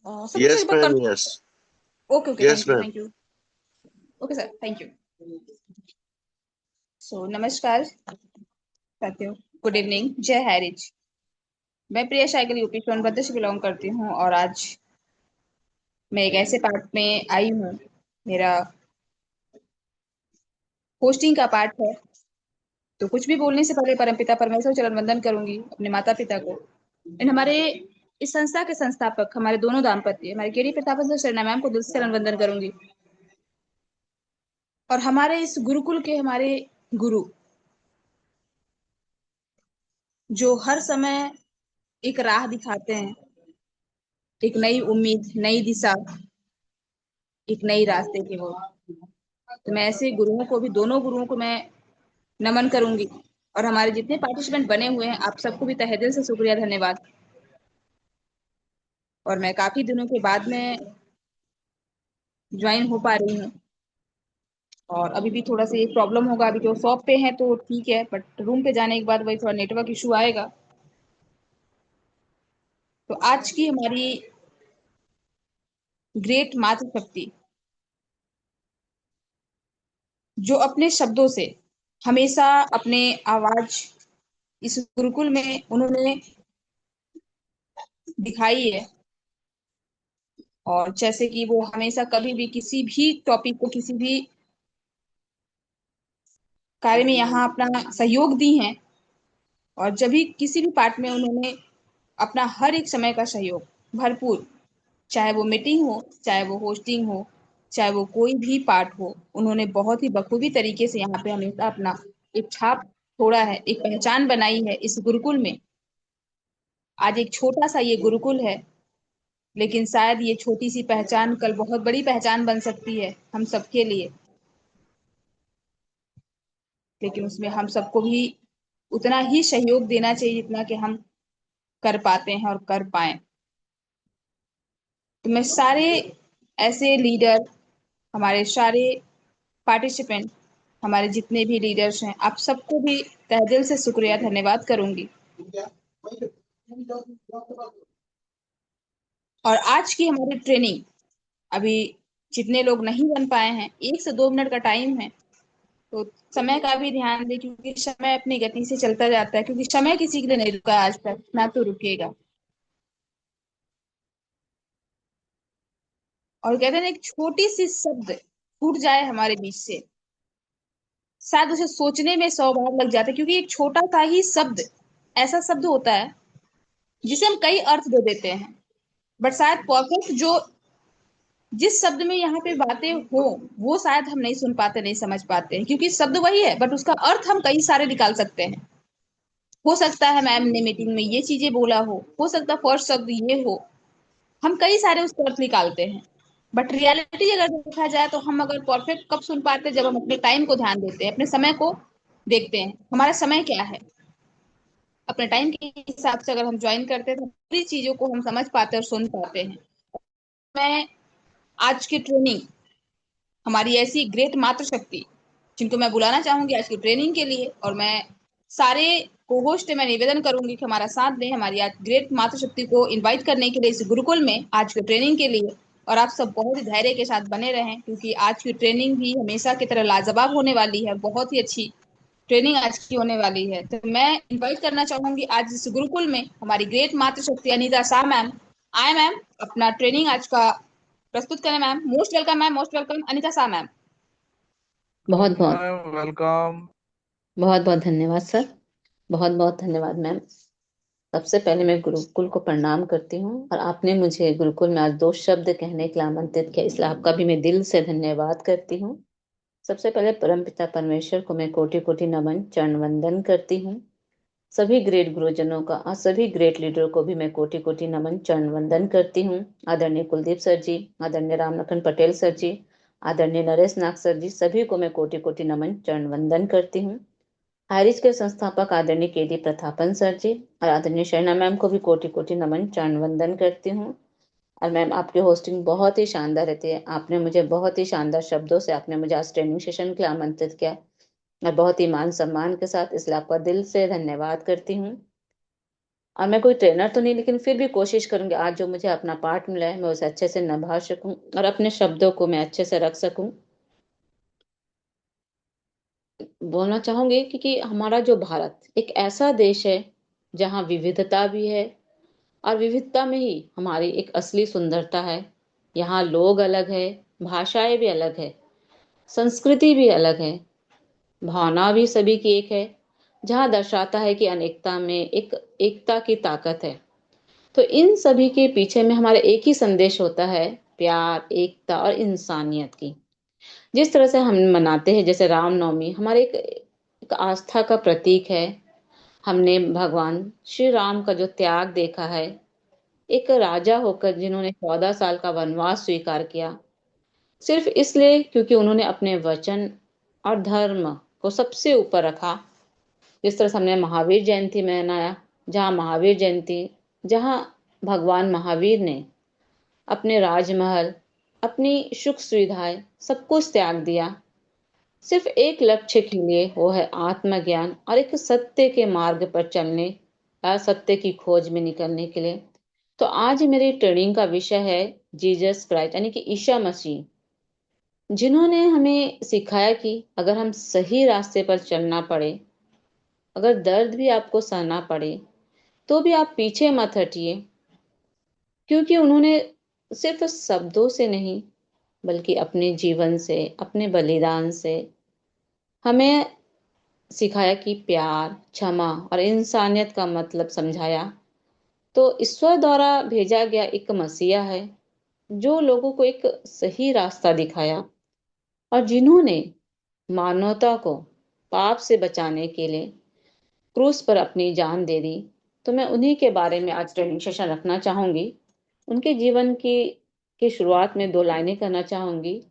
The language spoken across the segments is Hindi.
सर मुझे Yes, एक बार ma'am. Yes. Okay okay, Yes, thank you ma'am. Thank you. Okay sir, thank you. So नमस्कार साथियों, गुड इवनिंग, जय हैरिज। मैं प्रिया शाइकल यूपी सोनभद्र से बिलोंग करती हूँ और आज मैं एक ऐसे पार्ट में आई हूँ। मेरा होस्टिंग का पार्ट है। तो कुछ भी बोलने से पहले परमपिता परमेश्वर चरण वंदन करूंगी अपने माता पिता को एंड हमारे इस संस्था के संस्थापक हमारे दोनों दाम्पत्य हमारे केडी प्रताप सर शरणा मैम को दिल से चरण वंदन करूंगी। और हमारे इस गुरुकुल के हमारे गुरु जो हर समय एक राह दिखाते हैं, एक नई उम्मीद, नई दिशा, एक नई रास्ते की वो। तो मैं ऐसे गुरुओं को भी, दोनों गुरुओं को मैं नमन करूंगी। और हमारे जितने पार्टिसिपेंट बने हुए हैं, आप सबको भी तहे दिल से शुक्रिया, धन्यवाद। और मैं काफी दिनों के बाद में ज्वाइन हो पा रही हूँ। और अभी भी थोड़ा सा ये प्रॉब्लम होगा, अभी जो शॉप पे है तो ठीक है, बट रूम पे जाने के बाद वही थोड़ा नेटवर्क इशू आएगा। तो आज की हमारी ग्रेट मातृशक्ति जो अपने शब्दों से हमेशा अपने आवाज इस गुरुकुल में उन्होंने दिखाई है। और जैसे कि वो हमेशा कभी भी किसी भी टॉपिक को, किसी भी कार्य में यहाँ अपना सहयोग दी हैं। और जब भी किसी भी पार्ट में उन्होंने अपना हर एक समय का सहयोग भरपूर, चाहे वो मीटिंग हो, चाहे वो होस्टिंग हो, चाहे वो कोई भी पार्ट हो, उन्होंने बहुत ही बखूबी तरीके से यहाँ पे हमेशा अपना एक छाप छोड़ा है, एक पहचान बनाई है इस गुरुकुल में। आज एक छोटा सा ये गुरुकुल है, लेकिन शायद ये छोटी सी पहचान कल बहुत बड़ी पहचान बन सकती है हम सबके लिए। लेकिन उसमें हम सबको भी उतना ही सहयोग देना चाहिए जितना कि हम कर पाते हैं और कर पाए। तो मैं सारे ऐसे लीडर, हमारे सारे पार्टिसिपेंट, हमारे जितने भी लीडर्स हैं, आप सबको भी तहे दिल से शुक्रिया, धन्यवाद करूंगी। और आज की हमारी ट्रेनिंग, अभी जितने लोग नहीं बन पाए हैं, 1 से 2 मिनट का टाइम है। तो समय का भी ध्यान दें, क्योंकि समय अपनी गति से चलता जाता है, क्योंकि समय किसी के लिए नहीं रुका आज तक, ना तो रुकेगा। और कहते हैं ना, एक छोटी सी शब्द टूट जाए हमारे बीच से, शायद उसे सोचने में 100 बार लग जाता है, क्योंकि एक छोटा सा ही शब्द ऐसा शब्द होता है जिसे हम कई अर्थ दे देते हैं। बट शायद परफेक्ट जो जिस शब्द में यहाँ पे बातें हो, वो शायद हम नहीं सुन पाते, नहीं समझ पाते हैं, क्योंकि शब्द वही है बट उसका अर्थ हम कई सारे निकाल सकते हैं। हो सकता है मैम ने मीटिंग में ये चीजें बोला हो सकता है फर्स्ट शब्द ये हो, हम कई सारे उसका अर्थ निकालते हैं। बट रियलिटी अगर देखा जाए तो हम अगर परफेक्ट कब सुन पाते हैं, जब हम अपने टाइम को ध्यान देते हैं, अपने समय को देखते हैं, हमारा समय क्या है, अपने टाइम के हिसाब से अगर हम ज्वाइन करते हैं तो पूरी चीजों को हम समझ पाते हैं और सुन पाते हैं। मैं आज की ट्रेनिंग, हमारी ऐसी ग्रेट मातृशक्ति जिनको मैं बुलाना चाहूंगी आज की ट्रेनिंग के लिए, और मैं सारे को होस्ट मैं निवेदन करूंगी कि हमारा साथ दें हमारी आज ग्रेट मातृशक्ति को इनवाइट करने के लिए इस गुरुकुल में आज की ट्रेनिंग के लिए। और आप सब बहुत ही धैर्य के साथ बने रहें, क्योंकि आज की ट्रेनिंग भी हमेशा की तरह लाजवाब होने वाली है, बहुत ही अच्छी ट्रेनिंग आज की होने वाली है। तो मैं इनवाइट करना चाहूंगी आज इस गुरुकुल में हमारी ग्रेट मातृशक्ति अनीता शाह मैम। आए मैम, अपना ट्रेनिंग आज का प्रस्तुत करें ma'am. Most welcome ma'am, most welcome Anita Shah ma'am. बहुत बहुत Welcome. बहुत बहुत धन्यवाद सर। बहुत बहुत धन्यवाद मैम। सबसे पहले मैं गुरुकुल को प्रणाम करती हूँ, और आपने मुझे गुरुकुल में आज 2 शब्द कहने के लिए आमंत्रित किया, इसलिए आपका भी मैं दिल से धन्यवाद करती हूँ। सबसे पहले परमपिता परमेश्वर को मैं कोटि कोटि नमन चरण वंदन करती हूँ। सभी ग्रेट गुरुजनों का और सभी ग्रेट लीडर को भी मैं कोटि कोटि नमन चरण वंदन करती हूँ। आदरणीय कुलदीप सर जी, आदरणीय रामलखन पटेल सर जी, आदरणीय नरेश नाग सर जी, सभी को मैं कोटि कोटि नमन चरण वंदन करती हूँ। आयरिस के संस्थापक आदरणीय केडी प्रतापन सर जी और आदरणीय शर्णा मैम को भी कोटि कोटि नमन चरण वंदन करती हूँ। और मैम, आपकी होस्टिंग बहुत ही शानदार रहती है। आपने मुझे बहुत ही शानदार शब्दों से आपने मुझे आज ट्रेनिंग सेशन के लिए आमंत्रित किया, और बहुत ही मान सम्मान के साथ, इसलिए आपका दिल से धन्यवाद करती हूँ। और मैं कोई ट्रेनर तो नहीं, लेकिन फिर भी कोशिश करूंगी आज जो मुझे अपना पाठ मिला है मैं उसे अच्छे से निभा सकूं और अपने शब्दों को मैं अच्छे से रख सकूं। बोलना चाहूंगी कि हमारा जो भारत एक ऐसा देश है जहाँ विविधता भी है, और विविधता में ही हमारी एक असली सुंदरता है। यहाँ लोग अलग है, भाषाएं भी अलग है, संस्कृति भी अलग है, भावना भी सभी की एक है। जहाँ दर्शाता है कि अनेकता में एक एकता की ताकत है। तो इन सभी के पीछे में हमारे एक ही संदेश होता है, प्यार, एकता और इंसानियत की। जिस तरह से हम मनाते हैं, जैसे रामनवमी हमारे एक आस्था का प्रतीक है। हमने भगवान श्री राम का जो त्याग देखा है, एक राजा होकर जिन्होंने 14 साल का वनवास स्वीकार किया, सिर्फ इसलिए क्योंकि उन्होंने अपने वचन और धर्म को सबसे ऊपर रखा। जिस तरह से हमने महावीर जयंती मनाया, जहाँ महावीर जयंती, जहाँ भगवान महावीर ने अपने राजमहल, अपनी सुख सुविधाएं सब कुछ त्याग दिया, सिर्फ एक लक्ष्य के लिए, वो है आत्मज्ञान और एक सत्य के मार्ग पर चलने या सत्य की खोज में निकलने के लिए। तो आज मेरी ट्रेनिंग का विषय है जीसस क्राइस्ट, यानी कि ईसा मसीह, जिन्होंने हमें सिखाया कि अगर हम सही रास्ते पर चलना पड़े, अगर दर्द भी आपको सहना पड़े, तो भी आप पीछे मत हटिए, क्योंकि उन्होंने सिर्फ शब्दों से नहीं बल्कि अपने जीवन से, अपने बलिदान से हमें सिखाया कि प्यार, क्षमा और इंसानियत का मतलब समझाया। तो ईश्वर द्वारा भेजा गया एक मसीहा है जो लोगों को एक सही रास्ता दिखाया और जिन्होंने मानवता को पाप से बचाने के लिए क्रूस पर अपनी जान दे दी। तो मैं उन्हीं के बारे में आज ट्रेनिंग सेशन रखना चाहूंगी। उनके जीवन की शुरुआत में 2 लाइनें करना चाहूंगी।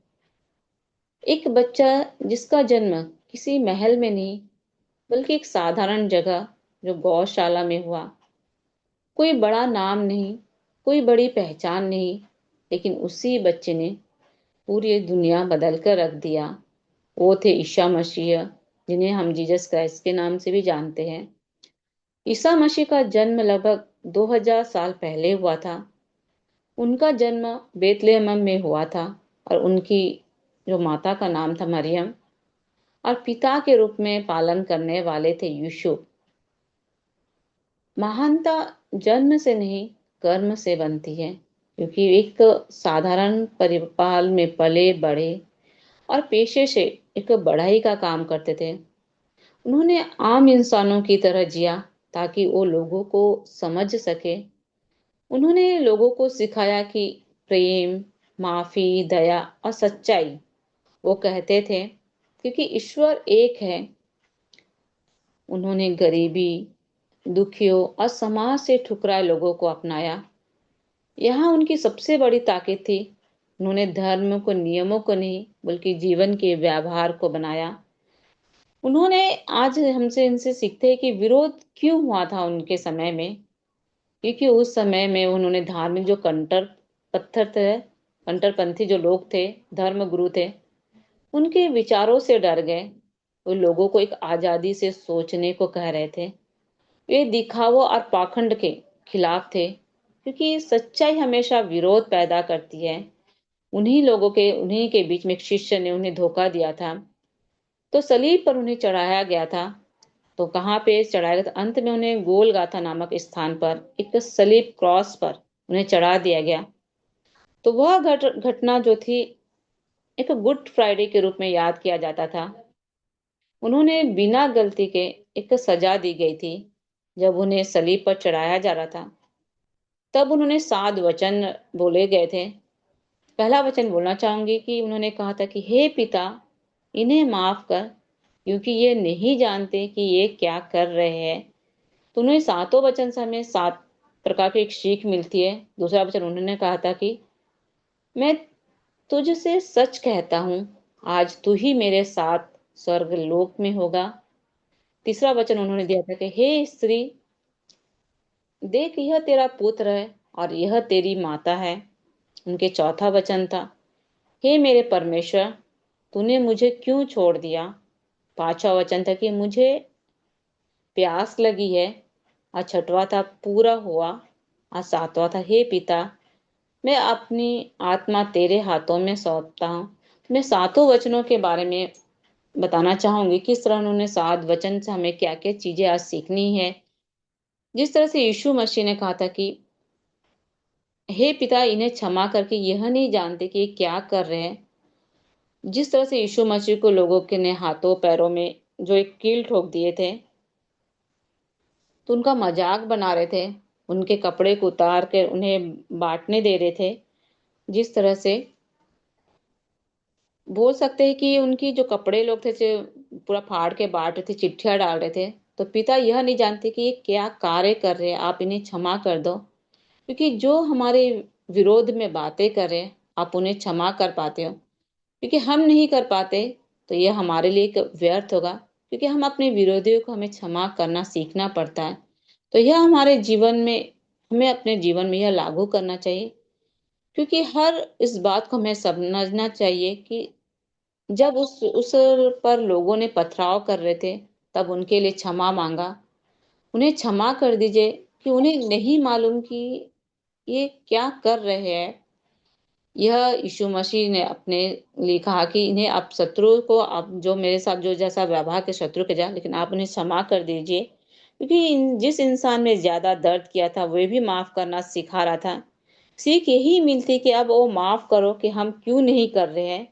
एक बच्चा जिसका जन्म किसी महल में नहीं बल्कि एक साधारण जगह जो गौशाला में हुआ, कोई बड़ा नाम नहीं, कोई बड़ी पहचान नहीं, लेकिन उसी बच्चे ने पूरी दुनिया बदल कर रख दिया। वो थे ईसा मसीह, जिन्हें हम जीसस क्राइस्ट के नाम से भी जानते हैं। ईसा मसीह का जन्म लगभग 2000 साल पहले हुआ था। उनका जन्म बेतलेहम में हुआ था और उनकी जो माता का नाम था मरियम, और पिता के रूप में पालन करने वाले थे यूसुफ। महानता जन्म से नहीं, कर्म से बनती है, क्योंकि एक साधारण परिवार में पले बड़े और पेशे से एक बढ़ाई का काम करते थे। उन्होंने आम इंसानों की तरह जिया ताकि वो लोगों को समझ सके। उन्होंने लोगों को सिखाया कि प्रेम, माफी, दया और सच्चाई, वो कहते थे क्योंकि ईश्वर एक है। उन्होंने गरीबी, दुखियों और समाज से ठुकराए लोगों को अपनाया। यहाँ उनकी सबसे बड़ी ताकत थी, उन्होंने धर्म को नियमों को नहीं बल्कि जीवन के व्यवहार को बनाया। उन्होंने आज हमसे इनसे सीखते हैं कि विरोध क्यों हुआ था उनके समय में, क्योंकि उस समय में उन्होंने धार्मिक जो पत्थर थे, कट्टरपंथी जो लोग थे, धर्म गुरु थे, उनके विचारों से डर गए। वो लोगों को एक आजादी से सोचने को कह रहे थे। वे दिखावों और पाखंड के खिलाफ थे, क्योंकि सच्चाई हमेशा विरोध पैदा करती है। उन्हीं के बीच में एक शिष्य ने उन्हें धोखा दिया था, तो सलीब पर उन्हें चढ़ाया गया था। तो कहाँ पे चढ़ाया गया था? अंत में उन्हें गोलगाथा नामक स्थान पर एक सलीब क्रॉस पर उन्हें चढ़ा दिया गया। तो वह घटना जो थी, एक गुड फ्राइडे के रूप में याद किया जाता था। उन्होंने बिना गलती के एक सजा दी गई थी। जब उन्हें सलीब पर चढ़ाया जा रहा था, तब उन्होंने 7 वचन बोले गए थे। पहला वचन बोलना चाहूंगी कि उन्होंने कहा था कि हे पिता, इन्हें माफ कर, क्योंकि ये नहीं जानते कि ये क्या कर रहे हैं। तो उन्हें 7 वचन से हमें 7 प्रकार की एक सीख मिलती है। दूसरा वचन उन्होंने कहा था कि मैं तुझसे सच कहता हूँ, आज तू ही मेरे साथ स्वर्ग लोक में होगा। तीसरा वचन उन्होंने दिया था कि हे स्त्री, देख यह तेरा पुत्र है और यह तेरी माता है। उनके चौथा वचन था, हे मेरे परमेश्वर, तूने मुझे क्यों छोड़ दिया। पांचवा वचन था कि मुझे प्यास लगी है, आज छठवां था पूरा हुआ, आज सातवां था। हे पिता, मैं अपनी आत्मा तेरे हाथों में सौंपता हूँ। मैं सातों वचनों के बारे में बताना चाहूंगी, किस तरह उन्होंने सात वचन से हमें क्या क्या चीजें आज सीखनी है। जिस तरह से यीशु मसीह ने कहा था कि हे पिता, इन्हें क्षमा करके यह नहीं जानते कि ये क्या कर रहे हैं। जिस तरह से यीशु मसीह को लोगों के ने हाथों पैरों में जो एक कील ठोक दिए थे, तो उनका मजाक बना रहे थे, उनके कपड़े को उतार कर उन्हें बांटने दे रहे थे। जिस तरह से बोल सकते हैं कि उनकी जो कपड़े लोग थे जो पूरा फाड़ के बांट रहे थे, चिट्ठियां डाल रहे थे, तो पिता यह नहीं जानते कि ये क्या कार्य कर रहे हैं, आप इन्हें क्षमा कर दो। क्योंकि जो हमारे विरोध में बातें कर रहे हैं, आप उन्हें क्षमा कर पाते हो। क्योंकि हम नहीं कर पाते तो यह हमारे लिए एक व्यर्थ होगा। क्योंकि हम अपने विरोधियों को हमें क्षमा करना सीखना पड़ता है। तो यह हमारे जीवन में, हमें अपने जीवन में यह लागू करना चाहिए। क्योंकि हर इस बात को हमें समझना चाहिए कि जब उस पर लोगों ने पथराव कर रहे थे, तब उनके लिए क्षमा मांगा। उन्हें क्षमा कर दीजिए कि उन्हें नहीं मालूम कि ये क्या कर रहे हैं। यह यीशु मसीह ने अपने लिए कहा कि इन्हें आप शत्रु को, आप जो मेरे साथ जो जैसा व्यवहार के शत्रु के जा, लेकिन आप उन्हें क्षमा कर दीजिए। क्योंकि जिस इंसान में ज्यादा दर्द किया था वह भी माफ करना सिखा रहा था। सीख यही मिलती कि अब वो माफ करो कि हम क्यों नहीं कर रहे हैं।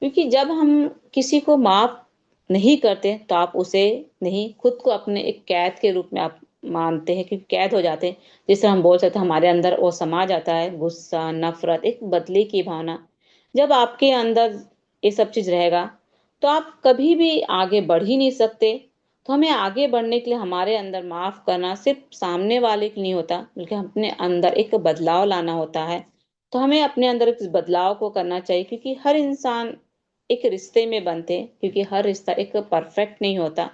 क्योंकि जब हम किसी को माफ नहीं करते तो आप उसे नहीं, खुद को अपने एक कैद के रूप में आप मानते हैं कि कैद हो जाते हैं। जिससे हम बोल सकते हैं हमारे अंदर वो समा जाता है, गुस्सा, नफरत, एक बदले की भावना। जब आपके अंदर ये सब चीज रहेगा तो आप कभी भी आगे बढ़ ही नहीं सकते। तो हमें आगे बढ़ने के लिए हमारे अंदर माफ करना सिर्फ सामने वाले के लिए नहीं होता, बल्कि अपने अंदर एक बदलाव लाना होता है। तो हमें अपने अंदर इस बदलाव को करना चाहिए। क्योंकि हर इंसान एक रिश्ते में बनते हैं, क्योंकि हर रिश्ता एक परफेक्ट नहीं होता।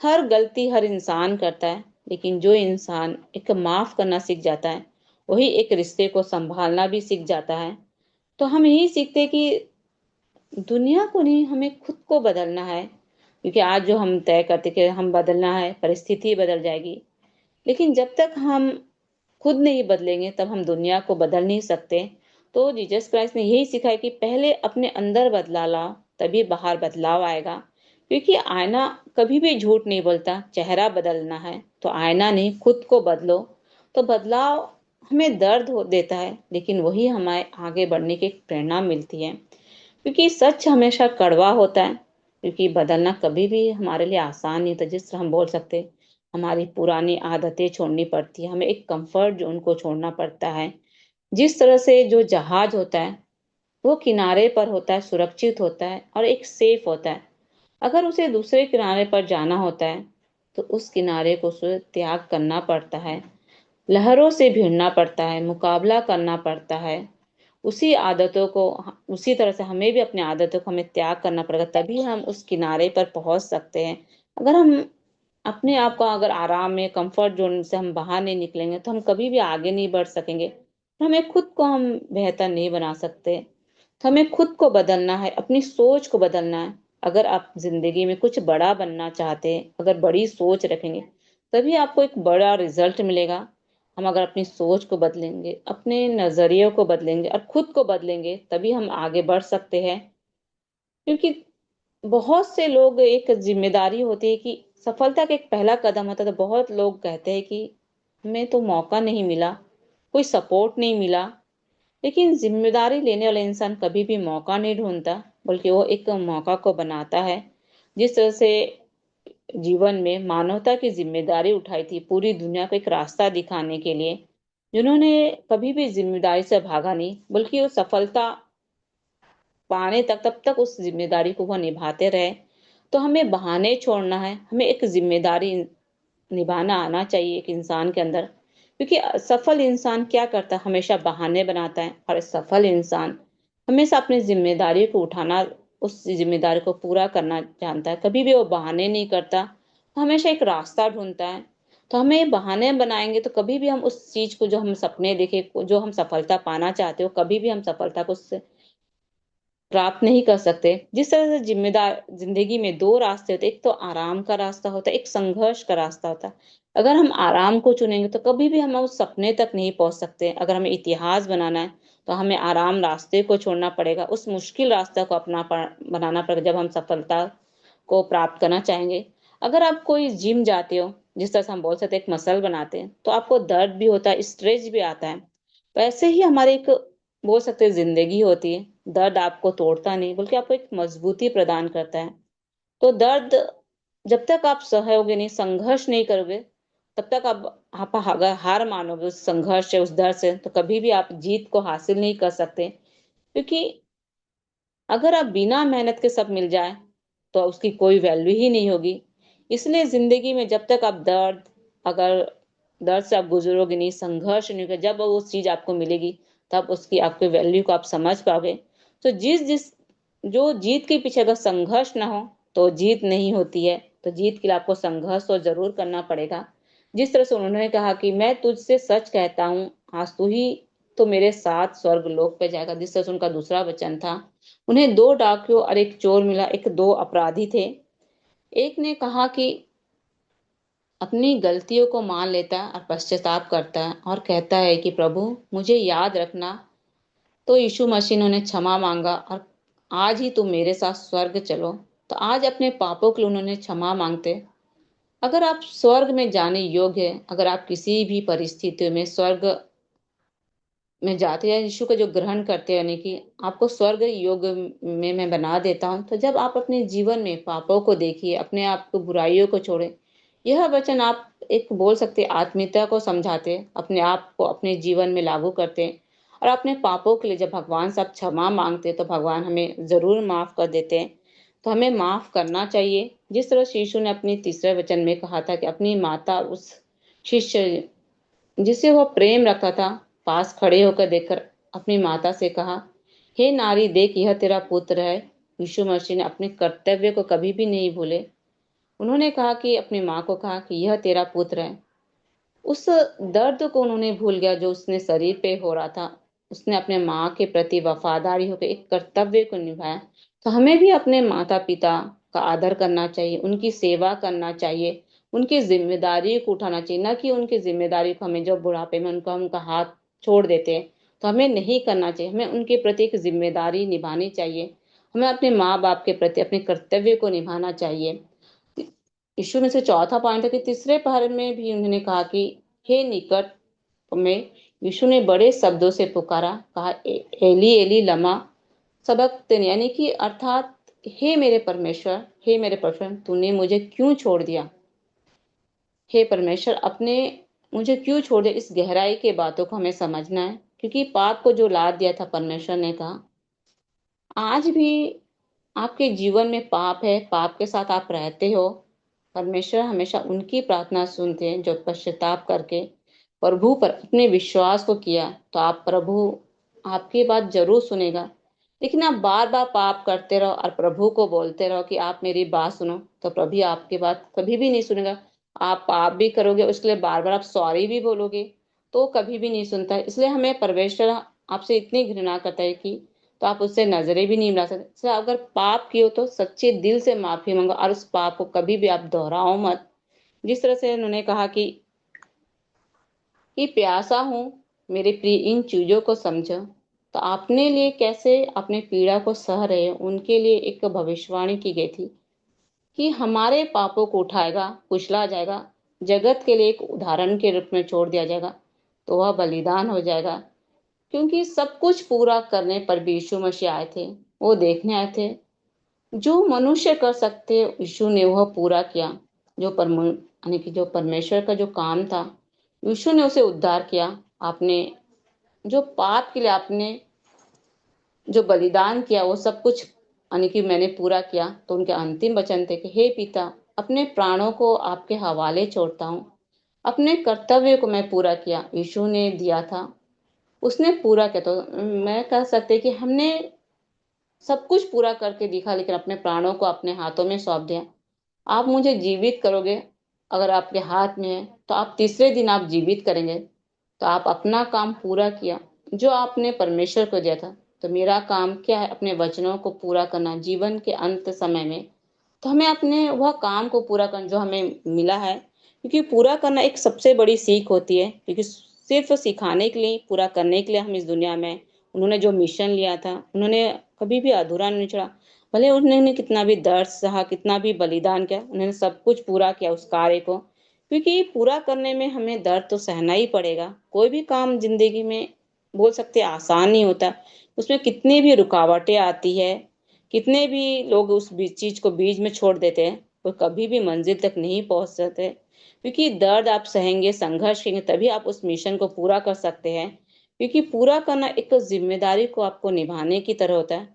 हर गलती हर इंसान करता है, लेकिन जो इंसान एक माफ करना सीख जाता है वही एक रिश्ते को संभालना भी सीख जाता है। तो हम यही सीखते हैं कि दुनिया को नहीं, हमें खुद को बदलना है। क्योंकि आज जो हम तय करते कि हम बदलना है, परिस्थिति बदल जाएगी, लेकिन जब तक हम खुद नहीं बदलेंगे तब हम दुनिया को बदल नहीं सकते। तो जीसस क्राइस्ट ने यही सिखाया कि पहले अपने अंदर बदला लाओ, तभी बाहर बदलाव आएगा। क्योंकि आईना कभी भी झूठ नहीं बोलता। चेहरा बदलना है तो आईना नहीं, खुद को बदलो। तो बदलाव हमें दर्द हो देता है, लेकिन वही हमें आगे बढ़ने की एक प्रेरणा मिलती है। क्योंकि सच हमेशा कड़वा होता है। क्योंकि बदलना कभी भी हमारे लिए आसान नहीं था। जिस तरह हम बोल सकते, हमारी पुरानी आदतें छोड़नी पड़ती है, हमें एक कंफर्ट जोन को छोड़ना पड़ता है। जिस तरह से जो जहाज होता है वो किनारे पर होता है, सुरक्षित होता है और एक सेफ होता है। अगर उसे दूसरे किनारे पर जाना होता है तो उस किनारे को उसे त्याग करना पड़ता है, लहरों से भिड़ना पड़ता है, मुकाबला करना पड़ता है। उसी आदतों को, उसी तरह से हमें भी अपनी आदतों को हमें त्याग करना पड़ेगा, तभी हम उस किनारे पर पहुंच सकते हैं। अगर हम अपने आप को अगर आराम में कंफर्ट जोन से हम बाहर नहीं निकलेंगे तो हम कभी भी आगे नहीं बढ़ सकेंगे। हमें खुद को हम बेहतर नहीं बना सकते। तो हमें खुद को बदलना है, अपनी सोच को बदलना है। अगर आप जिंदगी में कुछ बड़ा बनना चाहते हैं, अगर बड़ी सोच रखेंगे, तभी आपको एक बड़ा रिजल्ट मिलेगा। हम अगर अपनी सोच को बदलेंगे, अपने नजरियों को बदलेंगे और खुद को बदलेंगे, तभी हम आगे बढ़ सकते हैं। क्योंकि बहुत से लोग, एक जिम्मेदारी होती है कि सफलता का एक पहला कदम होता है, तो बहुत लोग कहते हैं कि हमें तो मौका नहीं मिला, कोई सपोर्ट नहीं मिला। लेकिन जिम्मेदारी लेने वाला इंसान कभी भी मौका नहीं ढूंढता, बल्कि वो एक मौका को बनाता है। जिस तरह से जीवन में मानवता की जिम्मेदारी उठाई थी पूरी दुनिया को एक रास्ता दिखाने के लिए, जिन्होंने कभी भी जिम्मेदारी से भागा नहीं, बल्कि वो सफलता पाने तक, तब तक उस जिम्मेदारी को वह निभाते रहे। तो हमें बहाने छोड़ना है, हमें एक जिम्मेदारी निभाना आना चाहिए एक इंसान के अंदर। क्योंकि सफल इंसान क्या करता है, हमेशा बहाने बनाता है। और सफल इंसान हमेशा अपनी जिम्मेदारी को उठाना, उस जिम्मेदारी को पूरा करना जानता है, कभी भी वो बहाने नहीं करता, वो हमेशा एक रास्ता ढूंढता है। तो हमें बहाने बनाएंगे तो कभी भी हम उस चीज को, जो हम सपने देखे, जो हम सफलता पाना चाहते हो, कभी भी हम सफलता को प्राप्त नहीं कर सकते। जिस तरह से जिम्मेदार जिंदगी में दो रास्ते होते हैं, एक तो आराम का रास्ता होता है, एक संघर्ष का रास्ता होता है। अगर हम आराम को चुनेंगे तो कभी भी हम उस सपने तक नहीं पहुंच सकते। अगर हमें इतिहास बनाना है तो हमें आराम रास्ते को छोड़ना पड़ेगा, उस मुश्किल रास्ता को बनाना पड़ेगा जब हम सफलता को प्राप्त करना चाहेंगे। अगर आप कोई जिम जाते हो, जिस तरह से हम बोल सकते हैं एक मसल बनाते हैं, तो आपको दर्द भी होता है, स्ट्रेस भी आता है। वैसे ही हमारी एक बोल सकते हैं जिंदगी होती है। दर्द आपको तोड़ता नहीं बल्कि आपको एक मजबूती प्रदान करता है। तो दर्द जब तक आप सहोगे नहीं, संघर्ष नहीं करोगे, तब तक आप अगर हार मानोगे उस संघर्ष से, उस दर्द से, तो कभी भी आप जीत को हासिल नहीं कर सकते। क्योंकि अगर आप बिना मेहनत के सब मिल जाए तो उसकी कोई वैल्यू ही नहीं होगी। इसलिए जिंदगी में जब तक आप अगर दर्द से आप गुजरोगे नहीं, संघर्ष नहीं होगा, जब वो चीज आपको मिलेगी तब उसकी आपके वैल्यू को आप समझ पाओगे। तो जिस जिस जो जीत के पीछे अगर संघर्ष ना हो तो जीत नहीं होती है। तो जीत के लिए आपको संघर्ष तो जरूर करना पड़ेगा। जिस तरह से उन्होंने कहा कि मैं तुझसे सच कहता हूँ, आज तू ही तो मेरे साथ स्वर्ग लोक पे जाएगा। जिस तरह से उनका दूसरा वचन था। उन्हें दो डाकुओं और एक चोर मिला, एक दो अपराधी थे। एक ने कहा कि अपनी गलतियों को मान लेता है और पश्चाताप करता है और कहता है कि प्रभु मुझे याद रखना। तो यीशु मसीह ने उन्हें क्षमा मांगा और आज ही तुम मेरे साथ स्वर्ग चलो। तो आज अपने पापों के लिए उन्होंने क्षमा मांगते। अगर आप स्वर्ग में जाने योग्य है, अगर आप किसी भी परिस्थितियों में स्वर्ग में जाते हैं, यीशु का जो ग्रहण करते हैं, यानी कि आपको स्वर्ग योग में मैं बना देता हूँ, तो जब आप अपने जीवन में पापों को देखिए, अपने आप को बुराइयों को छोड़े। यह वचन आप एक बोल सकते आत्मीयता को समझाते, अपने आप को अपने जीवन में लागू करते हैं। और अपने पापों के लिए जब भगवान से आप क्षमा मांगते तो भगवान हमें जरूर माफ कर देते हैं। तो हमें माफ करना चाहिए। जिस तरह यीशु ने अपनी तीसरे वचन में कहा था कि अपनी माता उस शिष्य जिसे वह प्रेम रखता था पास खड़े होकर देखकर अपनी माता से कहा, हे नारी देख यह तेरा पुत्र है। यीशु मसीह ने अपने कर्तव्य को कभी भी नहीं भूले। उन्होंने कहा कि अपनी माँ को कहा कि यह तेरा पुत्र है। उस दर्द को उन्होंने भूल गया जो उसने शरीर पे हो रहा था। उसने अपने माँ के प्रति वफादारी होकर एक कर्तव्य को निभाया। तो हमें भी अपने माता पिता का आदर करना चाहिए, उनकी सेवा करना चाहिए, उनकी जिम्मेदारी को उठाना चाहिए। ना कि उनकी जिम्मेदारी को हमें जब बुढ़ापे में उनका हाथ छोड़ देते हैं तो हमें नहीं करना चाहिए। हमें उनके प्रति एक जिम्मेदारी निभानी चाहिए। हमें अपने माँ बाप के प्रति अपने कर्तव्य को निभाना चाहिए। यीशु में से चौथा पॉइंट है कि तीसरे पहर में भी उन्होंने कहा कि हे निकट में यीशु ने बड़े शब्दों से पुकारा, कहा एली एली लमा सबक्तनी, यानी कि अर्थात हे मेरे परमेश्वर, हे मेरे परमेश्वर तूने मुझे क्यों छोड़ दिया। हे परमेश्वर अपने मुझे क्यों छोड़ दिया। इस गहराई के बातों को हमें समझना है। क्योंकि पाप को जो लाद दिया था, परमेश्वर ने कहा आज भी आपके जीवन में पाप है, पाप के साथ आप रहते हो, परमेश्वर हमेशा उनकी प्रार्थना सुनते हैं जो पश्चाताप करके प्रभु पर अपने विश्वास को किया। तो आप प्रभु आपकी बात जरूर सुनेगा। लेकिन आप बार बार पाप करते रहो और प्रभु को बोलते रहो कि आप मेरी बात सुनो, तो प्रभु आपकी बात कभी भी नहीं सुनेगा। आप पाप भी करोगे, उसके लिए बार बार आप सॉरी भी बोलोगे तो कभी भी नहीं सुनता है। इसलिए हमें परमेश्वर आपसे इतनी घृणा करता है कि तो आप उससे नजरें भी नहीं मिला सकते। इसलिए अगर पाप किए हो तो सच्चे दिल से माफी मांगो और उस पाप को कभी भी आप दोहराओ मत। जिस तरह से उन्होंने कहा कि प्यासा हूं, मेरे प्रिय इन चीजों को समझो। तो आपने लिए कैसे अपने पीड़ा को सह रहे हो, उनके लिए एक भविष्यवाणी की गई थी कि हमारे पापों को उठाएगा, कुचला जाएगा, जगत के लिए एक उदाहरण के रूप में छोड़ दिया जाएगा। तो वह बलिदान हो जाएगा। क्योंकि सब कुछ पूरा करने पर भी यीशु मसीह आए थे। वो देखने आए थे जो मनुष्य कर सकते यीशु ने वह पूरा किया। यानी कि जो परमेश्वर का जो काम था, यीशु ने उसे उद्धार किया। आपने जो पाप के लिए आपने जो बलिदान किया वो सब कुछ यानी कि मैंने पूरा किया। तो उनके अंतिम वचन थे कि हे पिता अपने प्राणों को आपके हवाले छोड़ता हूँ। अपने कर्तव्य को मैं पूरा किया, यीशु ने दिया था उसने पूरा किया। तो मैं कह सकते कि हमने सब कुछ पूरा करके दिखा, लेकिन अपने प्राणों को अपने हाथों में सौंप दिया। आप मुझे जीवित करोगे, अगर आपके हाथ में है तो आप तीसरे दिन आप जीवित करेंगे। तो आप अपना काम पूरा किया जो आपने परमेश्वर को दिया था। तो मेरा काम क्या है, अपने वचनों को पूरा करना जीवन के अंत समय में। तो हमें अपने वह काम को पूरा करना जो हमें मिला है। क्योंकि पूरा करना एक सबसे बड़ी सीख होती है, क्योंकि सिर्फ सिखाने के लिए, पूरा करने के लिए हम इस दुनिया में, उन्होंने जो मिशन लिया था उन्होंने कभी भी अधूरा नहीं छोड़ा। भले उन्होंने कितना भी दर्द सहा, कितना भी बलिदान किया, उन्होंने सब कुछ पूरा किया उस कार्य को। क्योंकि पूरा करने में हमें दर्द तो सहना ही पड़ेगा। कोई भी काम जिंदगी में बोल सकते हैं आसान नहीं होता, उसमें कितनी भी रुकावटें आती है, कितने भी लोग उस चीज को बीच में छोड़ देते हैं, वो कभी भी मंजिल तक नहीं पहुंच सकते। क्योंकि दर्द आप सहेंगे, संघर्ष करेंगे, तभी आप उस मिशन को पूरा कर सकते हैं। क्योंकि पूरा करना एक जिम्मेदारी को आपको निभाने की तरह होता है।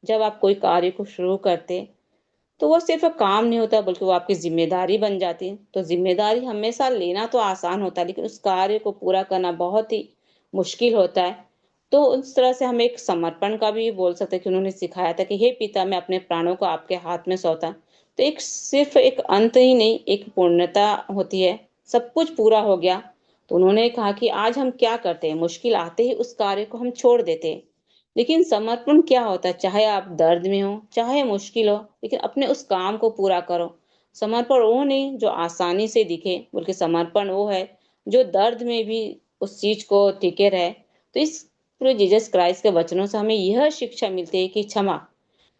जब आप कोई कार्य को शुरू करते, तो वो सिर्फ काम नहीं होता, बल्कि वो आपकी जिम्मेदारी बन जाती है। तो जिम्मेदारी हमेशा लेना तो आसान होता है, लेकिन उस कार्य को पूरा करना बहुत ही मुश्किल होता है। तो उस तरह से हम एक समर्पण का भी बोल सकते हैं कि उन्होंने सिखाया था कि हे पिता, मैं अपने प्राणों को आपके हाथ में सौंपता। तो एक सिर्फ एक अंत ही नहीं, एक पूर्णता होती है। सब कुछ पूरा हो गया, तो उन्होंने कहा कि आज हम क्या करते हैं, मुश्किल आते ही उस कार्य को हम छोड़ देते हैं। लेकिन समर्पण क्या होता है, चाहे आप दर्द में हो, चाहे मुश्किल हो, लेकिन अपने उस काम को पूरा करो। समर्पण वो नहीं जो आसानी से दिखे, बल्कि समर्पण वो है जो दर्द में भी उस चीज को टिके रहे। तो इस पूरे जीसस क्राइस्ट के वचनों से हमें यह शिक्षा मिलती है कि क्षमा,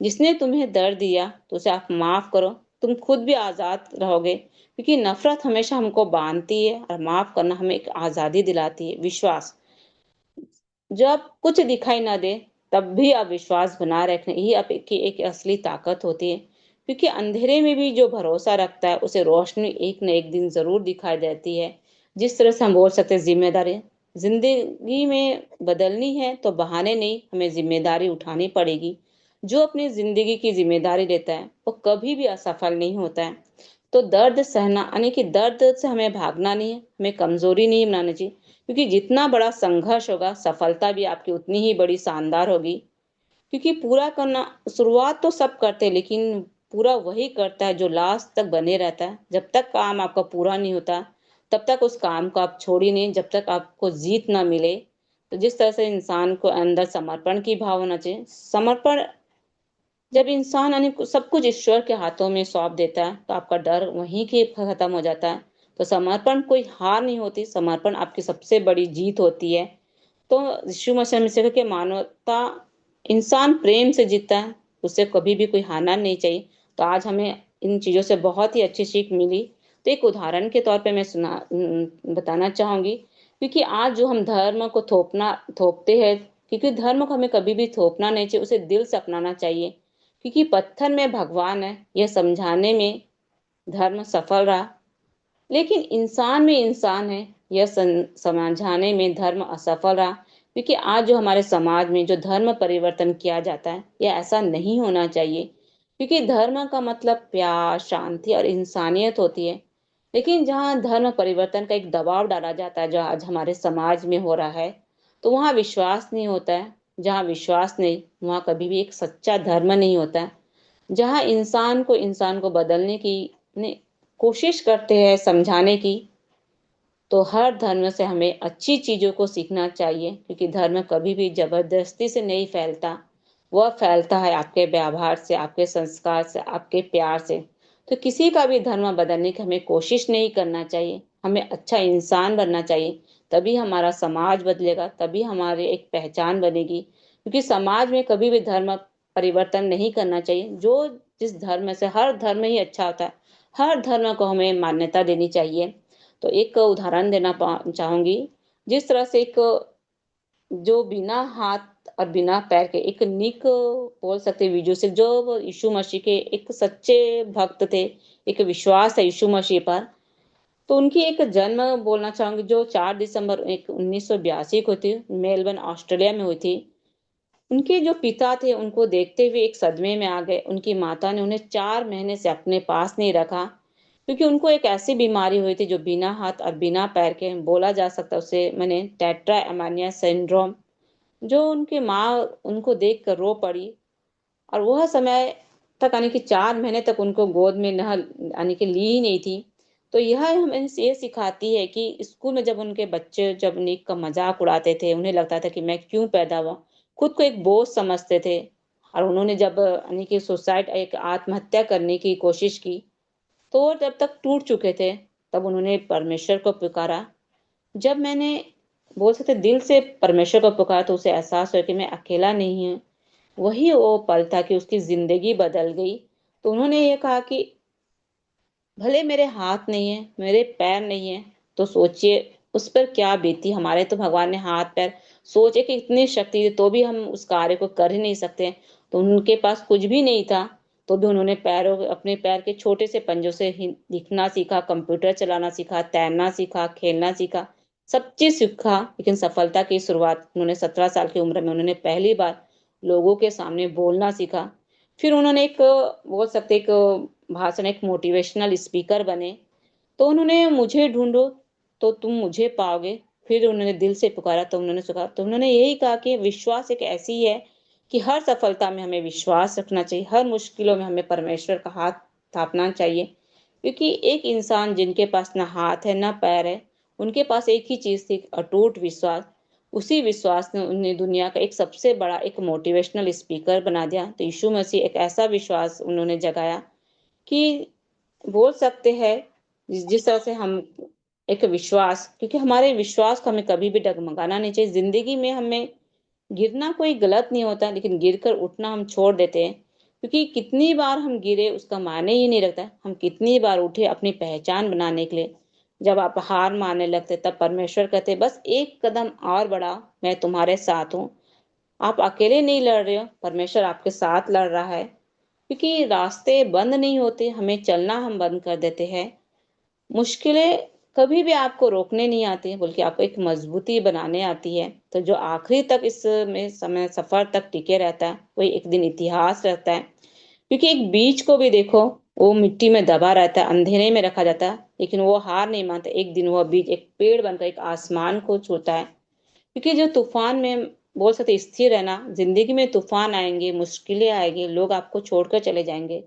जिसने तुम्हें दर्द दिया तो उसे आप माफ करो, तुम खुद भी आजाद रहोगे। क्योंकि नफरत हमेशा हमको बांधती है, और माफ करना हमें एक आजादी दिलाती है। विश्वास, जब कुछ दिखाई ना दे तब भी आप विश्वास बना रखना ही आपकी एक असली ताकत होती है। क्योंकि अंधेरे में भी जो भरोसा रखता है उसे रोशनी एक न एक दिन जरूर दिखाई देती है। जिस तरह से हम बोल सकते हैं जिम्मेदारी जिंदगी में बदलनी है, तो बहाने नहीं, हमें जिम्मेदारी उठानी पड़ेगी। जो अपनी जिंदगी की जिम्मेदारी लेता है वो कभी भी असफल नहीं होता है। तो दर्द सहना यानी कि दर्द से हमें भागना नहीं है, हमें कमजोरी नहीं बनानी चाहिए। क्योंकि जितना बड़ा संघर्ष होगा, सफलता भी आपकी उतनी ही बड़ी शानदार होगी। क्योंकि पूरा करना, शुरुआत तो सब करते हैं, लेकिन पूरा वही करता है जो लास्ट तक बने रहता है। जब तक काम आपका पूरा नहीं होता, तब तक उस काम को आप छोड़ी नहीं, जब तक आपको जीत ना मिले। तो जिस तरह से इंसान को अंदर समर्पण की भावना चाहिए, समर्पण जब इंसान यानी सब कुछ ईश्वर के हाथों में सौंप देता है, तो आपका डर वहीं के खत्म हो जाता है। तो समर्पण कोई हार नहीं होती, समर्पण आपकी सबसे बड़ी जीत होती है। तो यीशु मसीह में से कि मानवता, इंसान प्रेम से जीतता है, उसे कभी भी कोई हारना नहीं चाहिए। तो आज हमें इन चीजों से बहुत ही अच्छी सीख मिली। तो एक उदाहरण के तौर पे मैं बताना चाहूंगी। क्योंकि आज जो हम धर्म को थोपते हैं, क्योंकि धर्म को हमें कभी भी थोपना नहीं चाहिए, उसे दिल से अपनाना चाहिए। क्योंकि पत्थर में भगवान है, यह समझाने में धर्म सफल रहा। लेकिन इंसान में इंसान है, यह समझाने में धर्म असफल रहा। क्योंकि आज जो हमारे समाज में जो धर्म परिवर्तन किया जाता है, यह ऐसा नहीं होना चाहिए। क्योंकि धर्म का मतलब प्यार, शांति और इंसानियत होती है। लेकिन जहाँ धर्म परिवर्तन का एक दबाव डाला जाता है, जो आज हमारे समाज में हो रहा है, तो वहाँ विश्वास नहीं होता है। जहाँ विश्वास नहीं, वहाँ कभी भी एक सच्चा धर्म नहीं होता है। जहाँ इंसान को बदलने की कोशिश करते हैं, समझाने की, तो हर धर्म से हमें अच्छी चीजों को सीखना चाहिए। क्योंकि धर्म कभी भी जबरदस्ती से नहीं फैलता, वह फैलता है आपके व्यवहार से, आपके संस्कार से, आपके प्यार से। तो किसी का भी धर्म बदलने की हमें कोशिश नहीं करना चाहिए, हमें अच्छा इंसान बनना चाहिए। तभी हमारा समाज बदलेगा, तभी हमारी एक पहचान बनेगी। क्योंकि समाज में कभी भी धर्म परिवर्तन नहीं करना चाहिए। जो जिस धर्म से, हर धर्म ही अच्छा होता है, हर धर्म को हमें मान्यता देनी चाहिए। तो एक उदाहरण देना चाहूंगी। जिस तरह से एक जो बिना हाथ और बिना पैर के एक निक बोल सकते विजू से, जो यीशु मसीह के एक सच्चे भक्त थे, एक विश्वास है यीशु मसीह पर। तो उनकी एक जन्म बोलना चाहूंगी, जो 4 दिसंबर 1982 को थी, मेलबर्न ऑस्ट्रेलिया में हुई थी। उनके जो पिता थे उनको देखते हुए एक सदमे में आ गए। उनकी माता ने उन्हें 4 महीने से अपने पास नहीं रखा। क्योंकि उनको एक ऐसी बीमारी हुई थी जो बिना हाथ और बिना पैर के, बोला जा सकता उसे मैंने टेट्रा एमानिया सिंड्रोम। जो उनकी माँ उनको देख कर रो पड़ी। और वह समय तक यानी कि 4 महीने तक उनको गोद में न यानी कि ली ही नहीं थी। तो यह हमें ये सिखाती है कि स्कूल में जब उनके बच्चे जब निक का मजाक उड़ाते थे, उन्हें लगता था कि मैं क्यों पैदा हुआ, खुद को एक बोझ समझते थे। और उन्होंने जब यानी कि सुसाइड, एक आत्महत्या करने की कोशिश की, तो वो जब तक टूट चुके थे। तब उन्होंने परमेश्वर को पुकारा। जब मैंने बोल सकते दिल से परमेश्वर को पुकारा तो उसे एहसास हुआ कि मैं अकेला नहीं हूँ। वही वो पल था कि उसकी जिंदगी बदल गई। तो उन्होंने ये कहा कि भले मेरे हाथ नहीं है, मेरे पैर नहीं है, तो सोचिए उस पर क्या बीती। हमारे तो भगवान ने हाथ पैर, सोचे कि इतनी शक्ति थी तो भी हम उस कार्य को कर ही नहीं सकते। तो उनके पास कुछ भी नहीं था, तो भी उन्होंने पैरों अपने पैर के छोटे से पंजों से ही लिखना सीखा, कंप्यूटर चलाना सीखा, तैरना सीखा, खेलना सीखा, सब चीज सीखा। लेकिन सफलता की शुरुआत उन्होंने 17 साल की उम्र में उन्होंने पहली बार लोगों के सामने बोलना सीखा। फिर उन्होंने एक बोल सकते एक भाषण, एक मोटिवेशनल स्पीकर बने। तो उन्होंने मुझे ढूंढो तो तुम मुझे पाओगे, फिर उन्होंने दिल से पुकारा तो उन्होंने सुखा। तो उन्होंने यही कहा कि विश्वास एक ऐसी है कि हर सफलता में हमें विश्वास रखना चाहिए, हर मुश्किलों में हमें परमेश्वर का हाथ थापना चाहिए। क्योंकि एक इंसान जिनके पास ना हाथ है ना पैर है, उनके पास एक ही चीज थी, अटूट विश्वास। उसी विश्वास ने उन्हें दुनिया का एक सबसे बड़ा एक मोटिवेशनल स्पीकर बना दिया। तो यीशु मसीह एक ऐसा विश्वास उन्होंने जगाया कि बोल सकते हैं जिस तरह से हम एक विश्वास, क्योंकि हमारे विश्वास को हमें कभी भी डगमगाना नहीं चाहिए। जिंदगी में हमें गिरना कोई गलत नहीं होता, लेकिन गिरकर उठना हम छोड़ देते हैं। क्योंकि कितनी बार हम गिरे उसका मायने ही नहीं रखता, हम कितनी बार उठे अपनी पहचान बनाने के लिए। जब आप हार मानने लगते तब परमेश्वर कहते बस एक कदम और बढ़ाओ, मैं तुम्हारे साथ हूँ। आप अकेले नहीं लड़ रहे हो, परमेश्वर आपके साथ लड़ रहा है। क्योंकि रास्ते बंद नहीं होते, हमें चलना हम बंद कर देते हैं। मुश्किलें कभी भी आपको रोकने नहीं आती, बल्कि आपको एक मजबूती बनाने आती है। तो जो आखिरी तक इसमें समय सफर तक टिके रहता है वही एक दिन इतिहास रहता है। क्योंकि एक बीज को भी देखो, वो मिट्टी में दबा रहता है, अंधेरे में रखा जाता है, लेकिन वो हार नहीं मानता। एक दिन वह बीज एक पेड़ बनकर एक आसमान को छूता है। क्योंकि जो तूफान में बोल सकते स्थिर रहना, जिंदगी में तूफान आएंगे, मुश्किलें आएंगे, लोग आपको छोड़कर चले जाएंगे।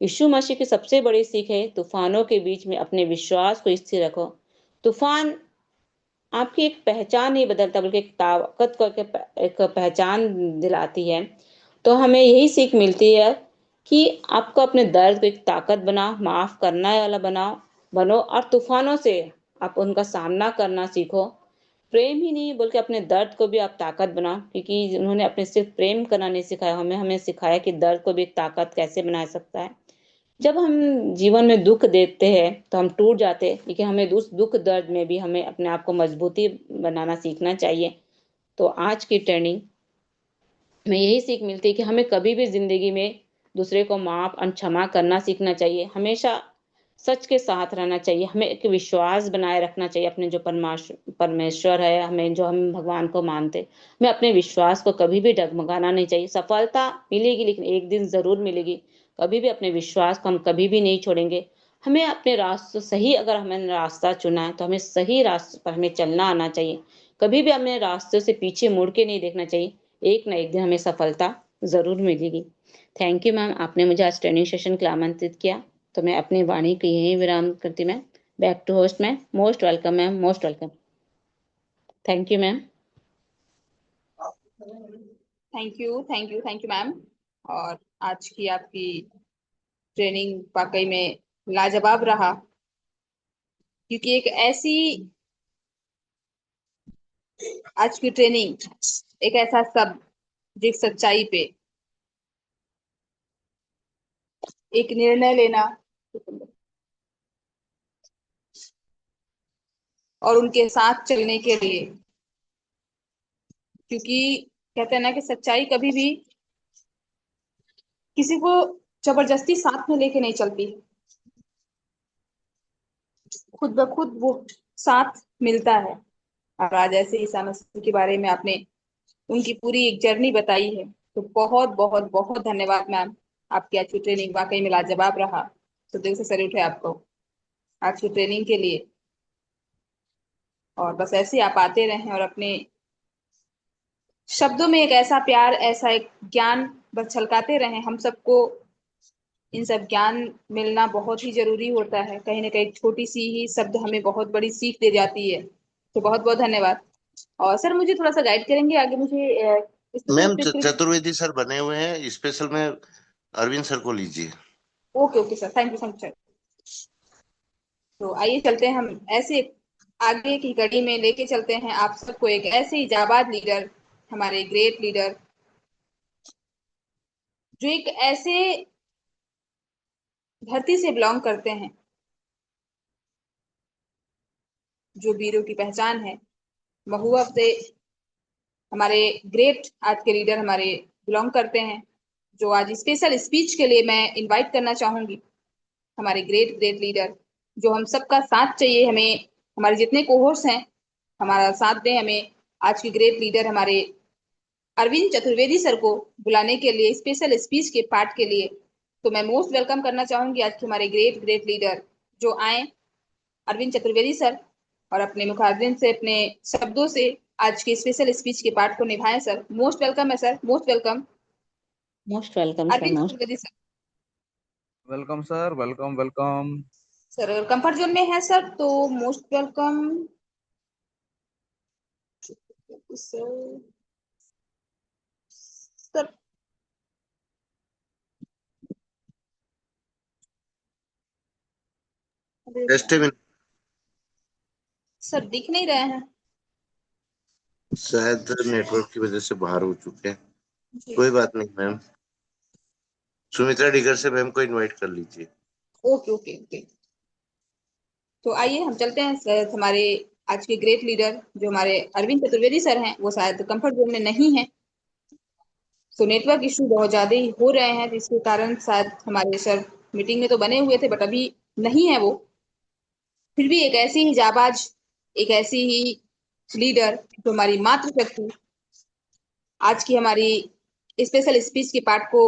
यीशु मसीह की सबसे बड़ी सीख है तूफानों के बीच में अपने विश्वास को स्थिर रखो। तूफान आपकी एक पहचान नहीं बदलता, बल्कि एक ताकत को एक पहचान दिलाती है। तो हमें यही सीख मिलती है कि आपको अपने दर्द को एक ताकत बनाओ, माफ करना वाला बनाओ बनो, और तूफानों से आप उनका सामना करना सीखो। प्रेम ही नहीं बल्कि अपने दर्द को भी आप ताकत बनाओ। क्योंकि उन्होंने अपने सिर्फ प्रेम करना नहीं सिखाया, हमें हमें सिखाया कि दर्द को भी एक ताकत कैसे बना सकता है। जब हम जीवन में दुख देते हैं तो हम टूट जाते हैं, लेकिन हमें उस दुख दर्द में भी हमें अपने आप को मजबूती बनाना सीखना चाहिए। तो आज की ट्रेनिंग में यही सीख मिलती है कि हमें कभी भी जिंदगी में दूसरे को माफ और क्षमा करना सीखना चाहिए। हमेशा सच के साथ रहना चाहिए, हमें एक विश्वास बनाए रखना चाहिए अपने जो परमेश्वर है, हमें जो हम भगवान को मानते, हमें अपने विश्वास को कभी भी डगमगाना नहीं चाहिए। सफलता मिलेगी लेकिन एक दिन जरूर मिलेगी। कभी भी अपने विश्वास को हम कभी भी नहीं छोड़ेंगे। हमें अपने रास्ते सही, अगर हमें रास्ता चुना है तो हमें सही रास्ते पर हमें चलना आना चाहिए। कभी भी हमें रास्ते से पीछे मुड़ के नहीं देखना चाहिए। एक ना एक दिन हमें सफलता जरूर मिलेगी। थैंक यू मैम, आपने मुझे आज ट्रेनिंग सेशन के लिए आमंत्रित किया। तो मैं अपनी वाणी को यहीं विराम करती। मैं back to host ma'am, most welcome ma'am, most welcome. Thank you ma'am. Thank you, thank you, thank you ma'am. और आज की आपकी ट्रेनिंग वाकई में लाजवाब रहा। क्योंकि एक ऐसी आज की ट्रेनिंग एक ऐसा शब्द जो एक सच्चाई पे एक निर्णय लेना और उनके साथ चलने के लिए। क्योंकि कहते हैं ना कि सच्चाई कभी भी किसी को जबरदस्ती साथ में लेके नहीं चलती, खुद ब खुद वो साथ मिलता है। और आज ऐसे ईसा मसीह के बारे में आपने उनकी पूरी एक जर्नी बताई है। तो बहुत बहुत बहुत धन्यवाद मैम। आपकी आज की ट्रेनिंग वाकई में लाजवाब रहा। तो दिल से सैल्यूट है आपको आज की ट्रेनिंग के लिए। और बस ऐसे ही आप आते रहें और अपने शब्दों में एक ऐसा प्यार, ऐसा एक ज्ञान बस छलकाते रहें। हम सबको इन सब ज्ञान मिलना बहुत ही जरूरी होता है। कहीं ना कहीं छोटी सी ही शब्द हमें बहुत बड़ी सीख दे जाती है। तो बहुत बहुत धन्यवाद। और सर मुझे थोड़ा सा गाइड करेंगे आगे, मुझे मैम स्पेसिफिक। चतुर्वेदी सर बने हुए हैं, स्पेशल में अरविंद सर को लीजिए। Okay okay sir, thank you sir. तो आइए चलते हैं हम ऐसे आगे की कड़ी में लेके चलते हैं आप सबको एक ऐसे ही जाबाज लीडर, हमारे ग्रेट लीडर, जो एक ऐसे धरती से बिलोंग करते हैं जो वीरों की पहचान है। महुआ से हमारे ग्रेट आज के लीडर हमारे बिलोंग करते हैं, जो आज स्पेशल स्पीच के लिए मैं इनवाइट करना चाहूंगी। हमारे ग्रेट ग्रेट लीडर, जो हम सबका साथ चाहिए हमें, हमारे जितने कोहोर्स हैं हमारा साथ दें हमें। आज के ग्रेट लीडर हमारे अरविंद चतुर्वेदी सर को बुलाने के लिए स्पेशल स्पीच के पार्ट के लिए। तो मैं मोस्ट वेलकम करना चाहूंगी आज के हमारे ग्रेट ग्रेट लीडर, जो आए अरविंद चतुर्वेदी सर, और अपने मुखारबिन से अपने शब्दों से आज के स्पेशल स्पीच के पार्ट को निभाएं। सर मोस्ट वेलकम है, sir most welcome. Most welcome sir, Arvind most. Chaturvedi sir. Welcome sir, welcome welcome. Sir अगर कंफर्ट जोन में है सर तो मोस्ट वेलकम सर। सर अरे जस्ट मिनट, सर दिख नहीं रहे हैं। शायद नेटवर्क की वजह से बाहर हो चुके हैं। जी। कोई बात नहीं मैम, सुमित्रा डिगर से मैम को इनवाइट कर लीजिए। Okay okay okay. तो आइए हम चलते हैं सर, हमारे आज के ग्रेट लीडर जो हमारे अरविंद चतुर्वेदी सर हैं, वो शायद कंफर्ट जोन में नहीं है। तो नेटवर्क इशू बहुत ज्यादा ही हो रहे हैं, जिसके कारण शायद हमारे सर मीटिंग में तो बने हुए थे बट अभी नहीं है वो। फिर भी एक ऐसी ही जाबाज, एक ऐसी ही लीडर जो हमारी मातृशक्ति, आज की हमारी स्पेशल स्पीच के पार्ट को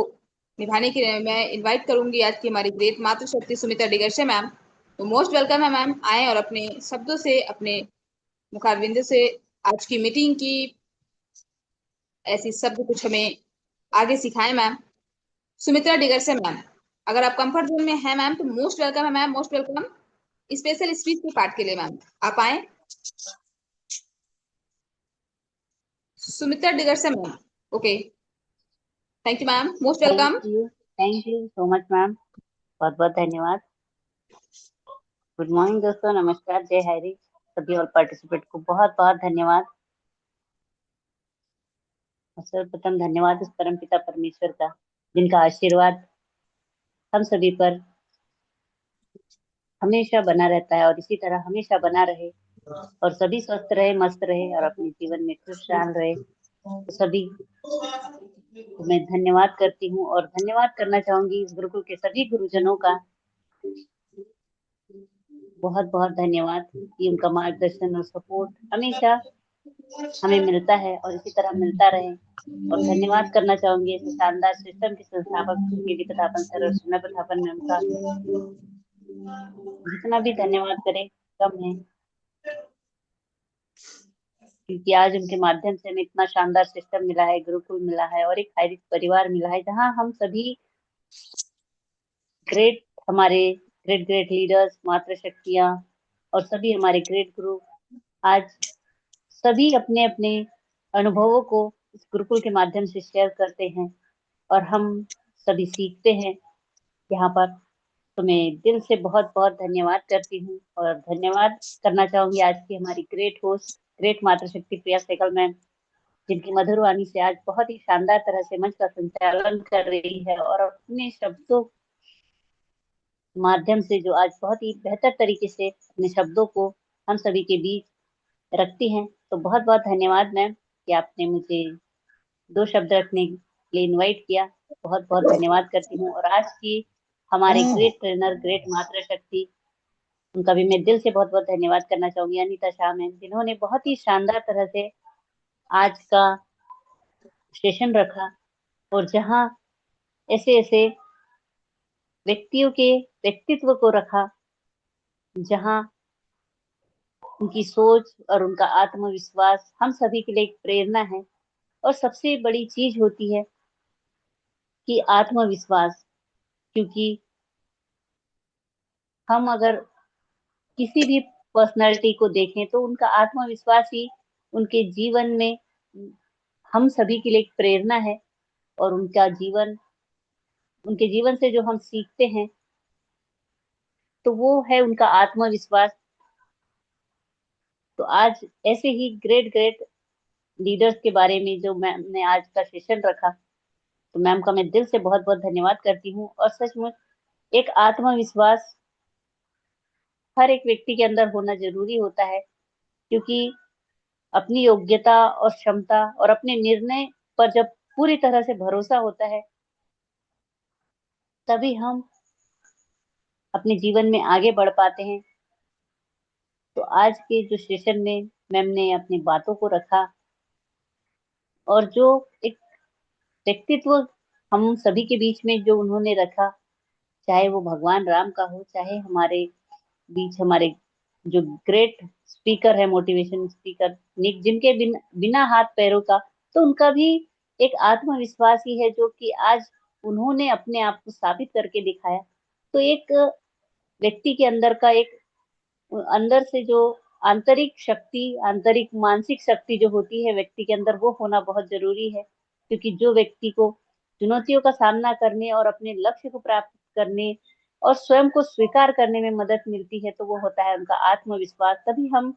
निभाने के लिए मैं इनवाइट करूंगी आज की हमारी ग्रेट मातृशक्ति सुमित्रा डिगरसे मैम। तो मोस्ट वेलकम है मैम, आए और अपने शब्दों से, अपने मुखारबिंदे से आज की मीटिंग की ऐसी शब्द कुछ हमें आगे सिखाएं मैम। सुमित्रा डिगरसे मैम, अगर आप कंफर्ट जोन में हैं मैम तो मोस्ट वेलकम है ma'am, most welcome special speech के पार्ट के लिए मैम। आप आए Sumitra Digarse ma'am. Okay, thank you ma'am, most welcome. Thank you so much ma'am. बहुत बहुत धन्यवाद। गुड मॉर्निंग दोस्तों, नमस्कार, जय हरी। सभी और पार्टिसिपेंट को बहुत बहुत धन्यवाद। और सर्वप्रथम धन्यवाद उस परम पिता परमेश्वर का, जिनका आशीर्वाद हम सभी पर हमेशा बना रहता है और इसी तरह हमेशा बना रहे, और सभी स्वस्थ रहे, मस्त रहे और अपने जीवन में खुशहाल रहे। तो सभी को मैं धन्यवाद करती हूँ और धन्यवाद करना चाहूंगी इस गुरुकुल के सभी गुरुजनों का। बहुत बहुत धन्यवाद कि उनका मार्गदर्शन और सपोर्ट हमेशा हमें मिलता है और इसी तरह मिलता रहे। और धन्यवाद करना चाहूंगी इस शानदार सिस्टम के संस्थापक केवी प्रतापन सर और सुना प्रतापन मैम का। जितना भी धन्यवाद करें कम है, क्योंकि आज उनके माध्यम से हमें इतना शानदार सिस्टम मिला है, गुरुकुल मिला है और एक हाई परिवार मिला है, जहाँ हम सभी ग्रेट, हमारे ग्रेट ग्रेट लीडर्स, मातृशक्तियाँ और सभी हमारे ग्रेट गुरु आज सभी अपने अपने अनुभवों को इस गुरुकुल के माध्यम से शेयर करते हैं और हम सभी सीखते हैं यहाँ पर। तो मैं दिल से बहुत बहुत धन्यवाद करती हूँ और धन्यवाद करना चाहूंगी आज की हमारी ग्रेट होस्ट, ग्रेट मातृशक्ति प्रिया सहगल मैम, जिनकी मधुर वाणी से आज बहुत ही शानदार तरह से मंच का संचालन कर रही है और अपने शब्दों माध्यम से जो आज बहुत ही बेहतर तरीके से अपने शब्दों को हम सभी के बीच रखती हैं। तो बहुत बहुत धन्यवाद मैम कि आपने मुझे दो शब्द रखने के लिए इनवाइट किया। बहुत बहुत धन्यवाद करती हूँ। और आज की हमारे ग्रेट ट्रेनर, ग्रेट मातृशक्ति, उनका भी मैं दिल से बहुत बहुत धन्यवाद करना चाहूंगी, अनीता शाह मैम, जिन्होंने बहुत ही शानदार तरह से आज का सेशन रखा और जहाँ ऐसे ऐसे व्यक्तियों के व्यक्तित्व को रखा, जहाँ उनकी सोच और उनका आत्मविश्वास हम सभी के लिए एक प्रेरणा है। और सबसे बड़ी चीज होती है कि आत्मविश्वास, क्योंकि हम अगर किसी भी पर्सनालिटी को देखें तो उनका आत्मविश्वास ही उनके जीवन में हम सभी के लिए एक प्रेरणा है। और उनका जीवन, उनके जीवन से जो हम सीखते हैं तो वो है उनका आत्मविश्वास। तो आज ऐसे ही ग्रेट ग्रेट लीडर्स के बारे में जो मैम ने आज का सेशन रखा, तो मैम का मैं दिल से बहुत बहुत धन्यवाद करती हूँ। और सचमुच एक आत्मविश्वास हर एक व्यक्ति के अंदर होना जरूरी होता है, क्योंकि अपनी योग्यता और क्षमता और अपने निर्णय पर जब पूरी तरह से भरोसा होता है, तभी हम अपने जीवन में आगे बढ़ पाते हैं। तो आज के जो सेशन में मैम ने अपनी बातों को रखा, और जो एक व्यक्तित्व हम सभी के बीच में जो उन्होंने रखा, चाहे वो भगवान राम का हो, चाहे हमारे बीच हमारे जो ग्रेट स्पीकर है, मोटिवेशन स्पीकर निक, जिनके बिना हाथ पैरों का, तो उनका भी एक आत्मविश्वास ही है जो कि आज उन्होंने अपने आप को साबित करके दिखाया। तो एक व्यक्ति के अंदर का एक अंदर से जो आंतरिक शक्ति, आंतरिक मानसिक शक्ति जो होती है व्यक्ति के अंदर, वो होना बहुत जरूरी है। क्योंकि जो व्यक्ति को चुनौतियों का सामना करने और अपने लक्ष्य को प्राप्त करने और स्वयं को स्वीकार करने में मदद मिलती है, तो वो होता है उनका आत्मविश्वास। तभी हम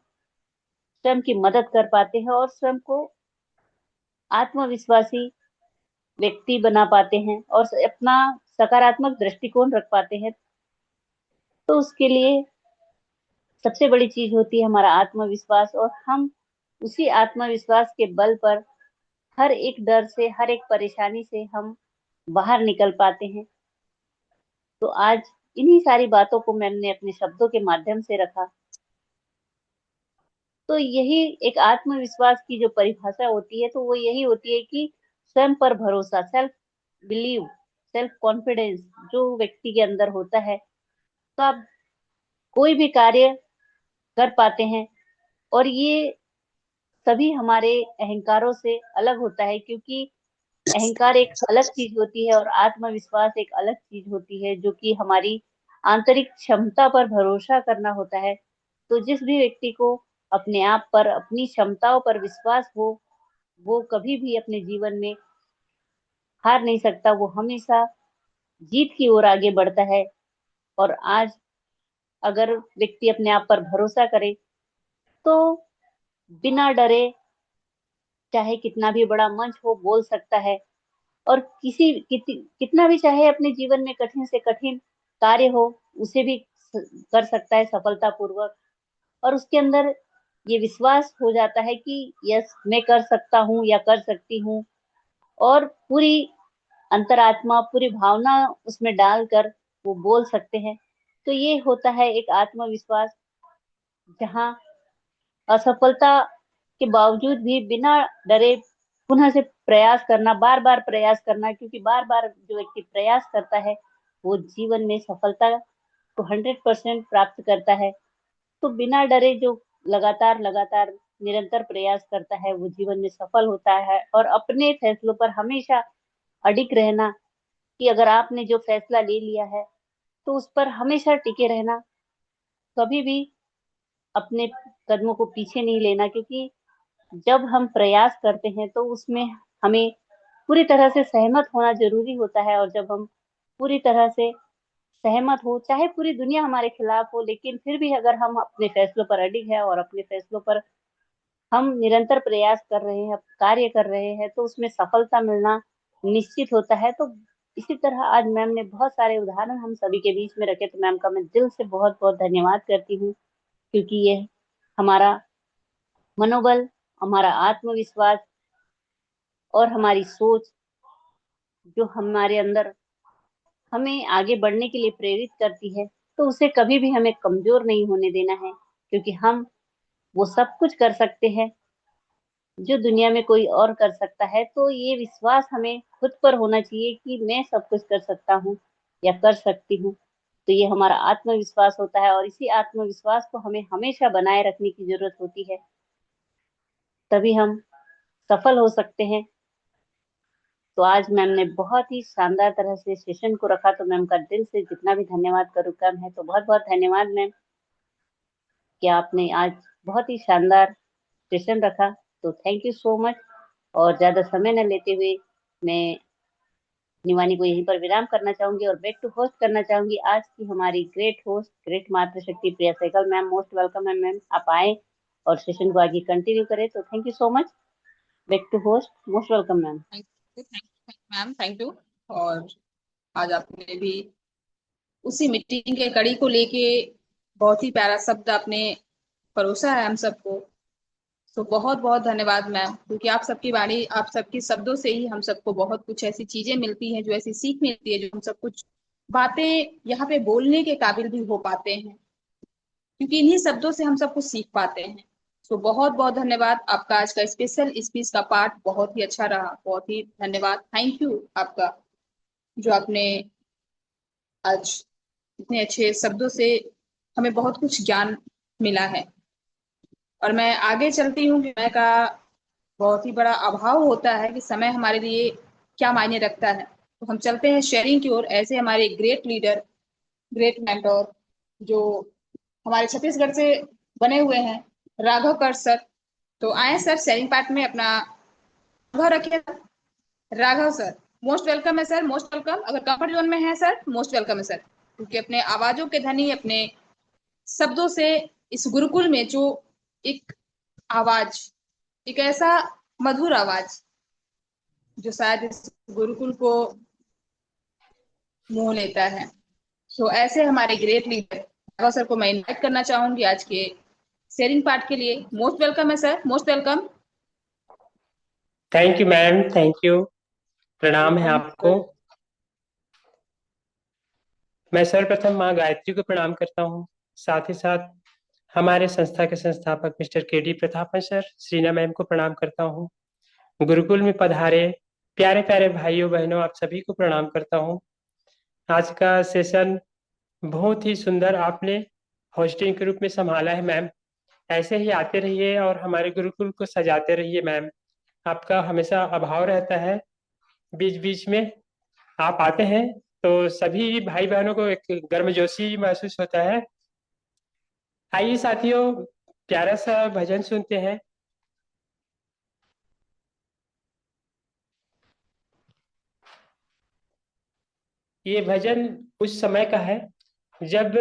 स्वयं की मदद कर पाते हैं और स्वयं को आत्मविश्वासी व्यक्ति बना पाते हैं और अपना सकारात्मक दृष्टिकोण रख पाते हैं। तो उसके लिए सबसे बड़ी चीज होती है हमारा आत्मविश्वास, और हम उसी आत्मविश्वास के बल पर हर एक डर से, हर एक परेशानी से हम बाहर निकल पाते हैं। तो आज इन्हीं सारी बातों को मैंने अपने शब्दों के माध्यम से रखा। तो यही एक आत्मविश्वास की जो परिभाषा होती है, तो वो यही होती है कि स्वयं पर भरोसा, सेल्फ बिलीव, सेल्फ कॉन्फिडेंस जो व्यक्ति के अंदर होता है, तो आप कोई भी कार्य कर पाते हैं। और ये सभी हमारे अहंकारों से अलग होता है, क्योंकि अहंकार एक अलग चीज होती है और आत्मविश्वास एक अलग चीज होती है, जो कि हमारी आंतरिक क्षमता पर भरोसा करना होता है। तो जिस भी व्यक्ति को अपने आप पर, अपनी क्षमताओं पर विश्वास हो, वो कभी भी अपने जीवन में हार नहीं सकता, वो हमेशा जीत की ओर आगे बढ़ता है। और आज अगर व्यक्ति अपने आप पर भरोसा करे, तो बिना डरे, चाहे कितना भी बड़ा मंच हो, बोल सकता है। और कितना भी चाहे अपने जीवन में कठिन से कठिन कार्य हो, उसे भी कर सकता है सफलतापूर्वक। और उसके अंदर ये विश्वास हो जाता है कि यस, मैं कर सकता हूँ या कर सकती हूँ। और पूरी अंतरात्मा, पूरी भावना उसमें डालकर वो बोल सकते हैं। तो ये होता है एक आत्मविश्वास, जहाँ असफलता के बावजूद भी बिना डरे पुनः से प्रयास करना, बार बार प्रयास करना, क्योंकि बार बार जो व्यक्ति प्रयास करता है, वो जीवन में सफलता को 100% प्राप्त करता है। तो बिना डरे जो लगातार लगातार निरंतर प्रयास करता है, वो जीवन में सफल होता है। और अपने फैसलों पर हमेशा अडिग रहना, कि अगर आपने जो फैसला ले लिया है, तो उस पर हमेशा टिके रहना, कभी भी अपने कदमों को पीछे नहीं लेना। क्योंकि जब हम प्रयास करते हैं, तो उसमें हमें पूरी तरह से सहमत होना जरूरी होता है। और जब हम पूरी तरह से सहमत हो, चाहे पूरी दुनिया हमारे खिलाफ हो, लेकिन फिर भी अगर हम अपने फैसलों पर अडिग है और अपने फैसलों पर हम निरंतर प्रयास कर रहे हैं, कार्य कर रहे हैं, तो उसमें सफलता मिलना निश्चित होता है। तो इसी तरह आज मैम ने बहुत सारे उदाहरण हम सभी के बीच में रखे, तो मैम का मैं दिल से बहुत बहुत धन्यवाद करती हूँ। क्योंकि ये हमारा मनोबल, हमारा आत्मविश्वास और हमारी सोच, जो हमारे अंदर हमें आगे बढ़ने के लिए प्रेरित करती है, तो उसे कभी भी हमें कमजोर नहीं होने देना है। क्योंकि हम वो सब कुछ कर सकते हैं जो दुनिया में कोई और कर सकता है। तो ये विश्वास हमें खुद पर होना चाहिए कि मैं सब कुछ कर सकता हूँ या कर सकती हूँ। तो ये हमारा आत्मविश्वास होता है, और इसी आत्मविश्वास को हमें हमेशा बनाए रखने की जरूरत होती है, तभी हम सफल हो सकते हैं। तो आज मैम ने बहुत ही शानदार तरह से सेशन को रखा, तो मैम का दिल से जितना भी धन्यवाद करूँ कम है। तो बहुत बहुत धन्यवाद मैम, कि आपने आज बहुत ही शानदार सेशन रखा। तो थैंक यू सो मच। और ज्यादा समय न लेते हुए मैं अपनी वाणी को यहीं पर विराम करना चाहूंगी और बैक टू होस्ट करना चाहूंगी आज की हमारी ग्रेट होस्ट, ग्रेट मातृशक्ति Priya Sehgal ma'am. Most welcome है मैम, आप आए और सेशन को आगे कंटिन्यू करें। तो thank you so much. Back to host, most welcome ma'am. Thank you ma'am, thank you. और आज आपने भी उसी मीटिंग के कड़ी को लेके बहुत ही प्यारा शब्द आपने परोसा है हम सबको। तो बहुत बहुत धन्यवाद मैम, क्योंकि आप सबकी वाणी, आप सबके शब्दों से ही हम सबको बहुत कुछ ऐसी चीजें मिलती हैं, जो ऐसी सीख मिलती है, जो हम सब कुछ बातें यहाँ पे बोलने के काबिल भी हो पाते हैं, क्योंकि इन्हीं शब्दों से हम सब कुछ सीख पाते हैं। तो बहुत बहुत धन्यवाद आपका। आज का स्पेशल स्पीच का पार्ट बहुत ही अच्छा रहा, बहुत ही धन्यवाद, थैंक यू आपका, जो आपने आज इतने अच्छे शब्दों से हमें बहुत कुछ ज्ञान मिला है। और मैं आगे चलती हूँ कि समय का बहुत ही बड़ा अभाव होता है कि समय हमारे लिए क्या मायने रखता है। तो हम चलते हैं शेयरिंग की ओर। ऐसे हमारे ग्रेट लीडर, ग्रेट मेंटोर, जो हमारे छत्तीसगढ़ से बने हुए हैं, राघव कर सर। तो आए सर, शेयरिंग पार्ट में अपना अनुभव रखिए। राघव सर, मोस्ट वेलकम है सर, मोस्ट वेलकम। अगर कंफर्ट जोन में है सर, मोस्ट वेलकम है सर, क्योंकि अपने आवाजों के धनी, अपने शब्दों से इस गुरुकुल में जो एक आवाज, एक ऐसा मधुर आवाज जो शायद इस गुरुकुल को मोह लेता है। तो ऐसे हमारे ग्रेट लीडर राघव सर को मैं इनवाइट करना चाहूंगी आज के शेयरिंग पार्ट के लिए। मोस्ट वेलकम है sir, most welcome. Thank you ma'am, thank you. प्रणाम है वेलकम आपको। मैं सर्वप्रथम माँ गायत्री को प्रणाम करता हूँ। साथ ही साथ हमारे संस्था के संस्थापक mister KD. Prathapan sir, Shreena ma'am को प्रणाम करता हूँ। गुरुकुल में पधारे प्यारे प्यारे भाइयों बहनों, आप सभी को प्रणाम करता हूँ। आज का सेशन बहुत ही सुंदर आपने होस्टिंग के रूप में संभाला है मैम। ऐसे ही आते रहिए और हमारे गुरुकुल को सजाते रहिए मैम। आपका हमेशा अभाव रहता है, बीच बीच में आप आते हैं तो सभी भाई बहनों को एक गर्मजोशी महसूस होता है। आइए साथियों, प्यारा सा भजन सुनते हैं। ये भजन उस समय का है जब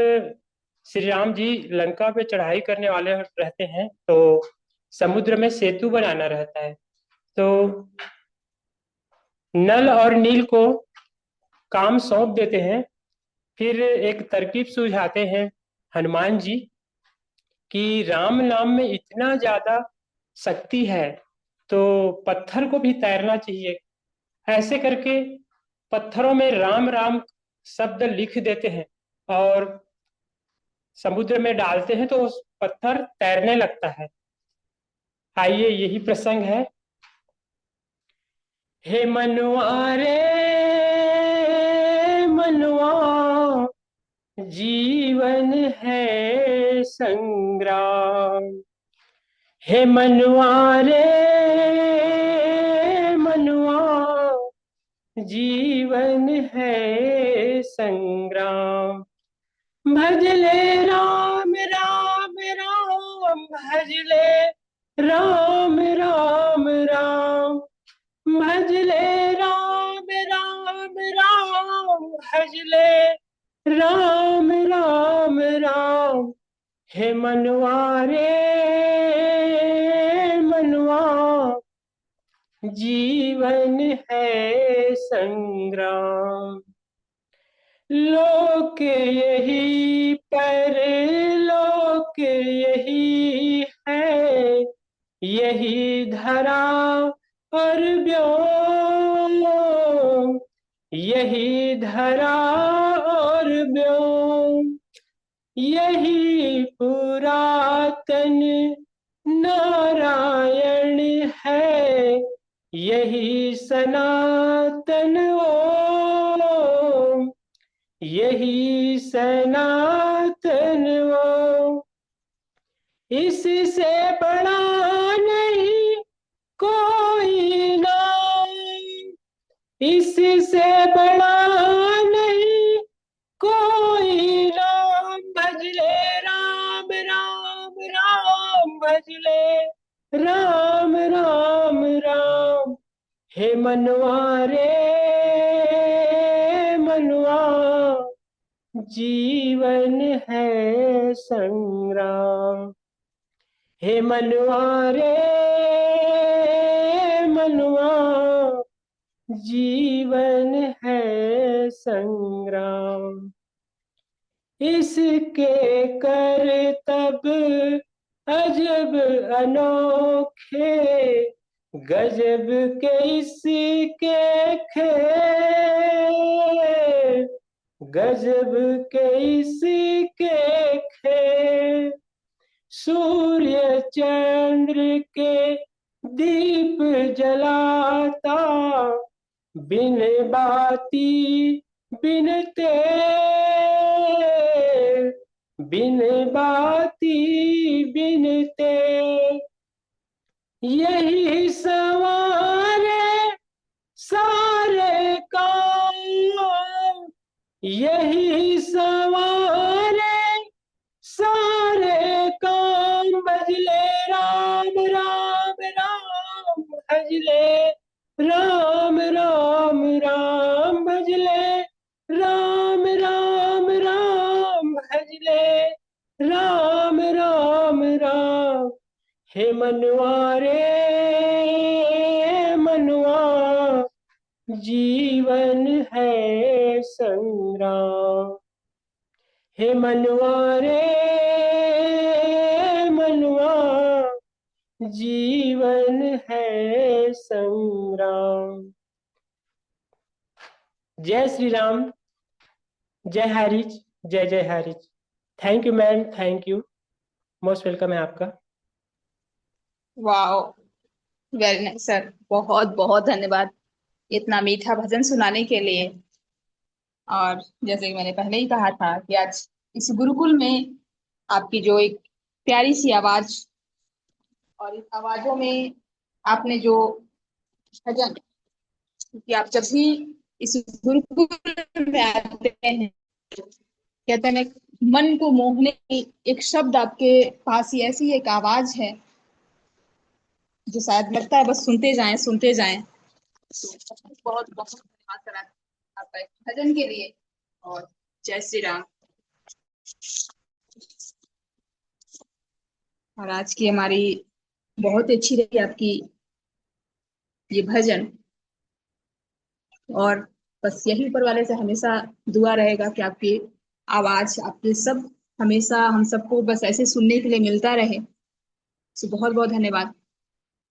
श्री राम जी लंका पे चढ़ाई करने वाले रहते हैं, तो समुद्र में सेतु बनाना रहता है। तो नल और नील को काम सौंप देते हैं। फिर एक तरकीब सुझाते हैं हनुमान जी कि राम नाम में इतना ज्यादा शक्ति है, तो पत्थर को भी तैरना चाहिए। ऐसे करके पत्थरों में राम राम शब्द लिख देते हैं और समुद्र में डालते हैं, तो उस पत्थर तैरने लगता है। आइए, यही प्रसंग है। हे मनुआ रे मनुआ, जीवन है संग्राम। हे मनुआ रे मनुआ, जीवन है संग्राम। भजले राम राम राम, भजले राम राम राम, भजले राम राम राम, भजले राम राम राम। हे मनवा रे मनवा, जीवन है संग्राम। लोक यही पर लोक यही है, यही धरा और व्योम, यही धरा और व्योम, यही पुरातन नारायण है, यही सनातन ओम, यही सनातन ओम। इससे बड़ा नहीं कोई नाम, इससे बड़ा नहीं कोई नाम। भजले राम राम राम, भजले राम राम राम। हे मनवा रे मनुआ जीवन है संग्राम। हे मनुआ रे मनुआ जीवन है संग्राम। इसके करतब अजब अनोखे, गजब के इसके खेल, गजब के इसके खेल। सूर्य चंद्र के दीप जलाता, बिन बाती बिन तेल, बिन बाती बिन तेल। यही सवारे सारे काम, यही सवारे सारे काम। भजले राम राम राम, भजले राम राम राम, भजले राम राम राम, भजले राम राम राम। हे मनुआ रे मनुआ जीवन है संग्राम। हे मनुआ रे मनुआ जीवन है संग्राम। जय श्री राम, जय हरिज, जय जय हरिज। Thank you ma'am, thank you, most welcome है आपका। वाओ, वेरी नाइस सर, बहुत बहुत धन्यवाद इतना मीठा भजन सुनाने के लिए। और जैसे कि मैंने पहले ही कहा था कि आज इस गुरुकुल में आपकी जो एक प्यारी सी आवाज, और इस आवाजों में आपने जो भजन, कि आप जब भी इस गुरुकुल में आते हैं, कहते हैं मन को मोहने की एक शब्द आपके पास ही ऐसी एक आवाज है जो शायद लगता है बस सुनते जाएं सुनते जाएं। तो बहुत बहुत धन्यवाद सर आपका इस भजन के लिए। और जय श्री राम। और आज की हमारी बहुत अच्छी रही आपकी ये भजन। और बस यही ऊपर वाले से हमेशा दुआ रहेगा कि आपकी आवाज, आपके सब हमेशा हम सबको बस ऐसे सुनने के लिए मिलता रहे। तो बहुत बहुत धन्यवाद।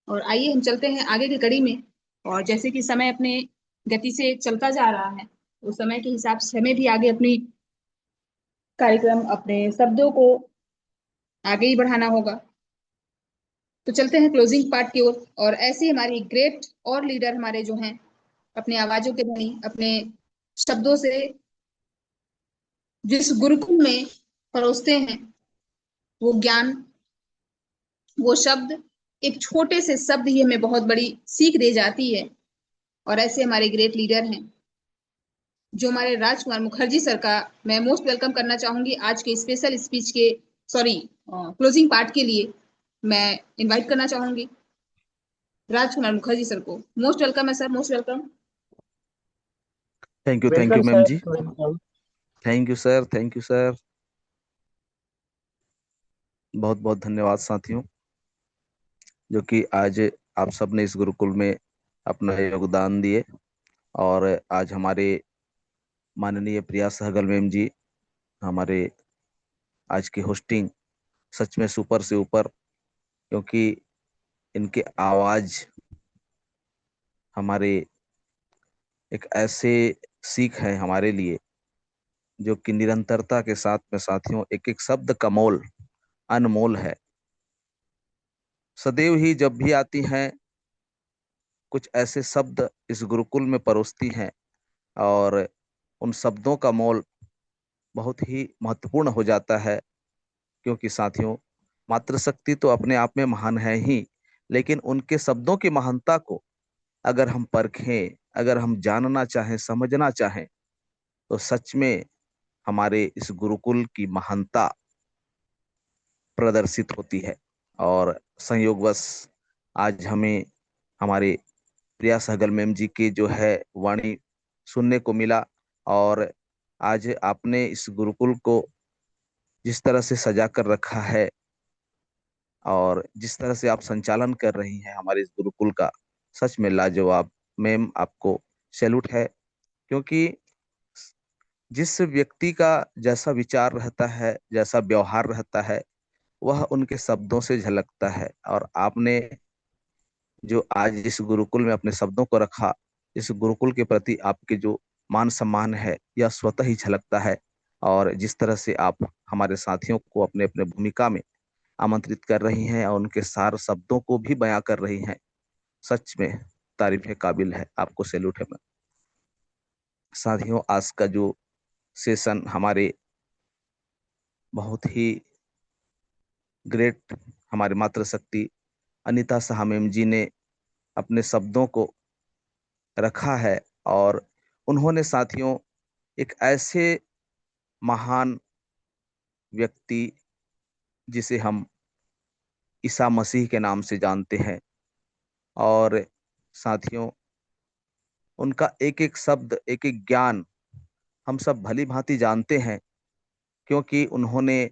और आइए हम चलते हैं आगे की कड़ी में। और जैसे कि समय अपने गति से चलता जा रहा है, उस समय के हिसाब से हमें भी आगे अपनी कार्यक्रम, अपने शब्दों को आगे ही बढ़ाना होगा। तो चलते हैं क्लोजिंग पार्ट की ओर। और ऐसे हमारी ग्रेट और लीडर हमारे जो हैं, अपने आवाजों के धनी, अपने शब्दों से जिस गुरुकुल में परोसते हैं वो ज्ञान, वो शब्द, एक छोटे से शब्द ही हमें बहुत बड़ी सीख दे जाती है। और ऐसे हमारे ग्रेट लीडर हैं जो हमारे राजकुमार मुखर्जी सर का मैं मोस्ट वेलकम करना चाहूंगी आज के स्पेशल स्पीच के, सॉरी, क्लोजिंग पार्ट के लिए मैं इनवाइट करना चाहूंगी राजकुमार मुखर्जी सर को। मोस्ट वेलकम है sir, most welcome. Thank you welcome ma'am sir, जी। Welcome. Thank you sir, thank you sir. बहुत बहुत धन्यवाद साथियों, जो कि आज आप सबने इस गुरुकुल में अपना योगदान दिए। और आज हमारे माननीय प्रिया सहगल मैम जी हमारे आज की होस्टिंग सच में सुपर से ऊपर, क्योंकि इनके आवाज हमारे एक ऐसे सीख है हमारे लिए, जो कि निरंतरता के साथ में साथियों एक एक शब्द का मोल अनमोल है। सदैव ही जब भी आती हैं कुछ ऐसे शब्द इस गुरुकुल में परोसती हैं, और उन शब्दों का मोल बहुत ही महत्वपूर्ण हो जाता है। क्योंकि साथियों, मातृशक्ति तो अपने आप में महान है ही, लेकिन उनके शब्दों की महानता को अगर हम परखें, अगर हम जानना चाहें, समझना चाहें, तो सच में हमारे इस गुरुकुल की महानता प्रदर्शित होती है। और संयोगवश आज हमें हमारे प्रिया सहगल मैम जी की जो है वाणी सुनने को मिला, और आज आपने इस गुरुकुल को जिस तरह से सजा कर रखा है और जिस तरह से आप संचालन कर रही हैं हमारे इस गुरुकुल का, सच में लाजवाब। मैम, आपको सैल्यूट है, क्योंकि जिस व्यक्ति का जैसा विचार रहता है, जैसा व्यवहार रहता है, वह उनके शब्दों से झलकता है। और आपने जो आज इस गुरुकुल में अपने शब्दों को रखा, इस गुरुकुल के प्रति आपके जो मान सम्मान है, यह स्वतः ही झलकता है। और जिस तरह से आप हमारे साथियों को अपने अपने भूमिका में आमंत्रित कर रही हैं और उनके सार शब्दों को भी बयां कर रही हैं, सच में तारीफ के काबिल है। आपको सैल्यूट है मैम। साथियों, आज का जो सेशन हमारे बहुत ही ग्रेट, हमारे मातृशक्ति अनीता साहा मैम जी ने अपने शब्दों को रखा है। और उन्होंने साथियों एक ऐसे महान व्यक्ति जिसे हम ईसा मसीह के नाम से जानते हैं, और साथियों उनका एक एक शब्द, एक एक ज्ञान हम सब भली भांति जानते हैं, क्योंकि उन्होंने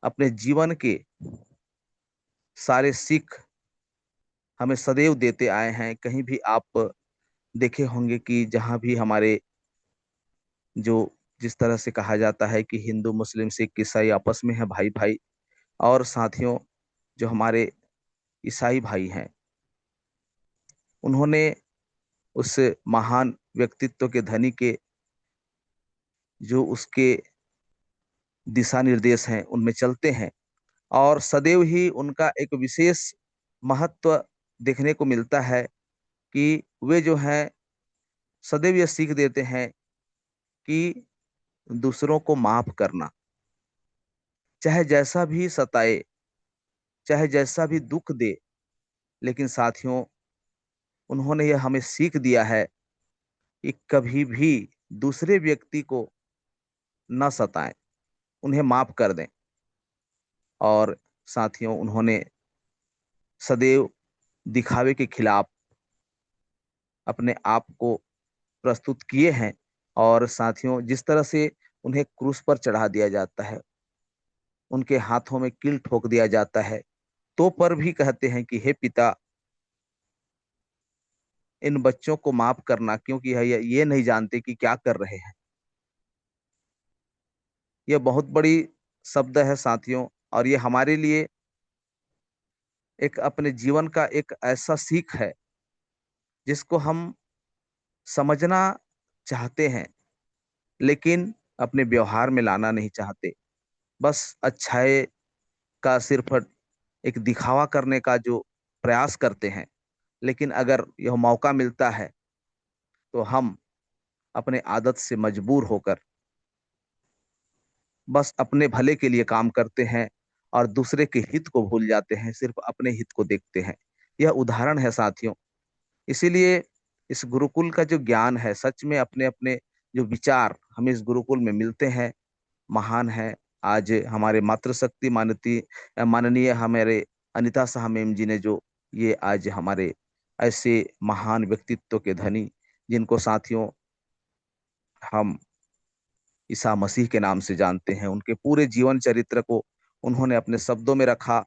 अपने जीवन के सारे सीख हमें सदैव देते आए हैं। कहीं भी आप देखे होंगे कि जहां भी हमारे जो जिस तरह से कहा जाता है कि हिंदू मुस्लिम सिख ईसाई आपस में है भाई भाई, और साथियों जो हमारे ईसाई भाई हैं, उन्होंने उस महान व्यक्तित्व के धनी के जो उसके दिशा निर्देश हैं उनमें चलते हैं, और सदैव ही उनका एक विशेष महत्व देखने को मिलता है कि वे जो हैं सदैव ये सीख देते हैं कि दूसरों को माफ करना, चाहे जैसा भी सताए, चाहे जैसा भी दुख दे, लेकिन साथियों उन्होंने यह हमें सीख दिया है कि कभी भी दूसरे व्यक्ति को न सताएं, उन्हें माफ कर दें। और साथियों उन्होंने सदैव दिखावे के खिलाफ अपने आप को प्रस्तुत किए हैं। और साथियों जिस तरह से उन्हें क्रूस पर चढ़ा दिया जाता है, उनके हाथों में कील ठोक दिया जाता है, तो पर भी कहते हैं कि हे पिता, इन बच्चों को माफ करना, क्योंकि ये नहीं जानते कि क्या कर रहे हैं। यह बहुत बड़ी शब्द है साथियों, और ये हमारे लिए एक अपने जीवन का एक ऐसा सीख है जिसको हम समझना चाहते हैं, लेकिन अपने व्यवहार में लाना नहीं चाहते। बस अच्छाई का सिर्फ एक दिखावा करने का जो प्रयास करते हैं, लेकिन अगर यह मौका मिलता है तो हम अपने आदत से मजबूर होकर बस अपने भले के लिए काम करते हैं और दूसरे के हित को भूल जाते हैं, सिर्फ अपने हित को देखते हैं। यह उदाहरण है साथियों। इसीलिए इस गुरुकुल का जो ज्ञान है, सच में अपने अपने जो विचार हमें इस गुरुकुल में मिलते हैं, महान है। आज हमारे मातृशक्ति माननीय हमारे अनीता साहा मैम जी ने जो ये आज हमारे ऐसे महान व्यक्तित्व के धनी, जिनको साथियों हम ईसा मसीह के नाम से जानते हैं, उनके पूरे जीवन चरित्र को उन्होंने अपने शब्दों में रखा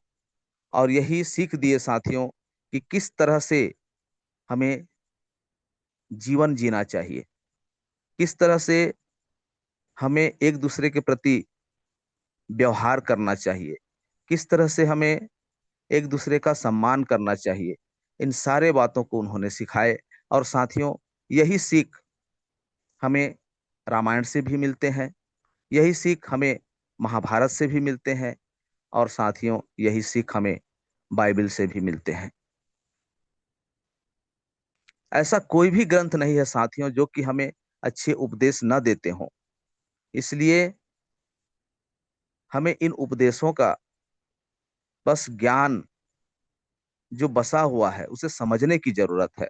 और यही सीख दिए साथियों कि किस तरह से हमें जीवन जीना चाहिए, किस तरह से हमें एक दूसरे के प्रति व्यवहार करना चाहिए, किस तरह से हमें एक दूसरे का सम्मान करना चाहिए। इन सारे बातों को उन्होंने सिखाए। और साथियों यही सीख हमें रामायण से भी मिलते हैं, यही सीख हमें महाभारत से भी मिलते हैं, और साथियों यही सीख हमें बाइबल से भी मिलते हैं। ऐसा कोई भी ग्रंथ नहीं है साथियों जो कि हमें अच्छे उपदेश न देते हों। इसलिए हमें इन उपदेशों का बस ज्ञान जो बसा हुआ है उसे समझने की जरूरत है।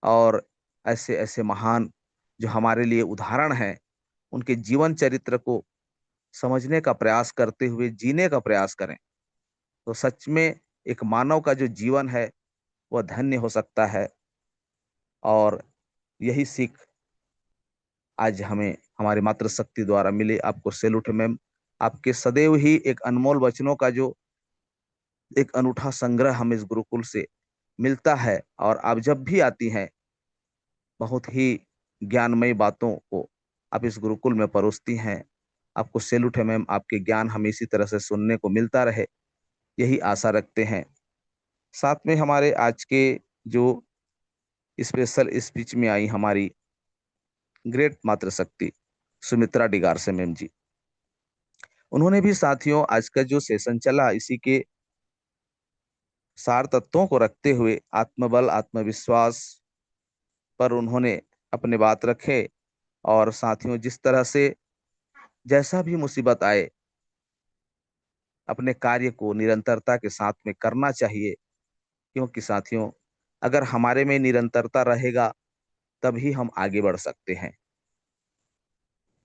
और ऐसे ऐसे महान जो हमारे लिए उदाहरण हैं, उनके जीवन चरित्र को समझने का प्रयास करते हुए जीने का प्रयास करें, तो सच में एक मानव का जो जीवन है वह धन्य हो सकता है। और यही सीख आज हमें हमारी मातृशक्ति द्वारा मिले। आपको सैल्यूट है मैम। आपके सदैव ही एक अनमोल वचनों का जो एक अनूठा संग्रह हमें इस गुरुकुल से मिलता है, और आप जब भी आती हैं बहुत ही ज्ञानमयी बातों को आप इस गुरुकुल में परोसती हैं। आपको सैल्यूट है मैम। आपके ज्ञान हमें इसी तरह से सुनने को मिलता रहे, यही आशा रखते हैं। साथ में हमारे आज के जो स्पेशल स्पीच में आई हमारी ग्रेट मातृशक्ति सुमित्रा डिगार से मैम जी, उन्होंने भी साथियों आज का जो सेशन चला इसी के सार तत्वों को रखते हुए आत्मबल आत्मविश्वास पर उन्होंने अपने बात रखे। और साथियों जिस तरह से जैसा भी मुसीबत आए अपने कार्य को निरंतरता के साथ में करना चाहिए, क्योंकि साथियों अगर हमारे में निरंतरता रहेगा तभी हम आगे बढ़ सकते हैं।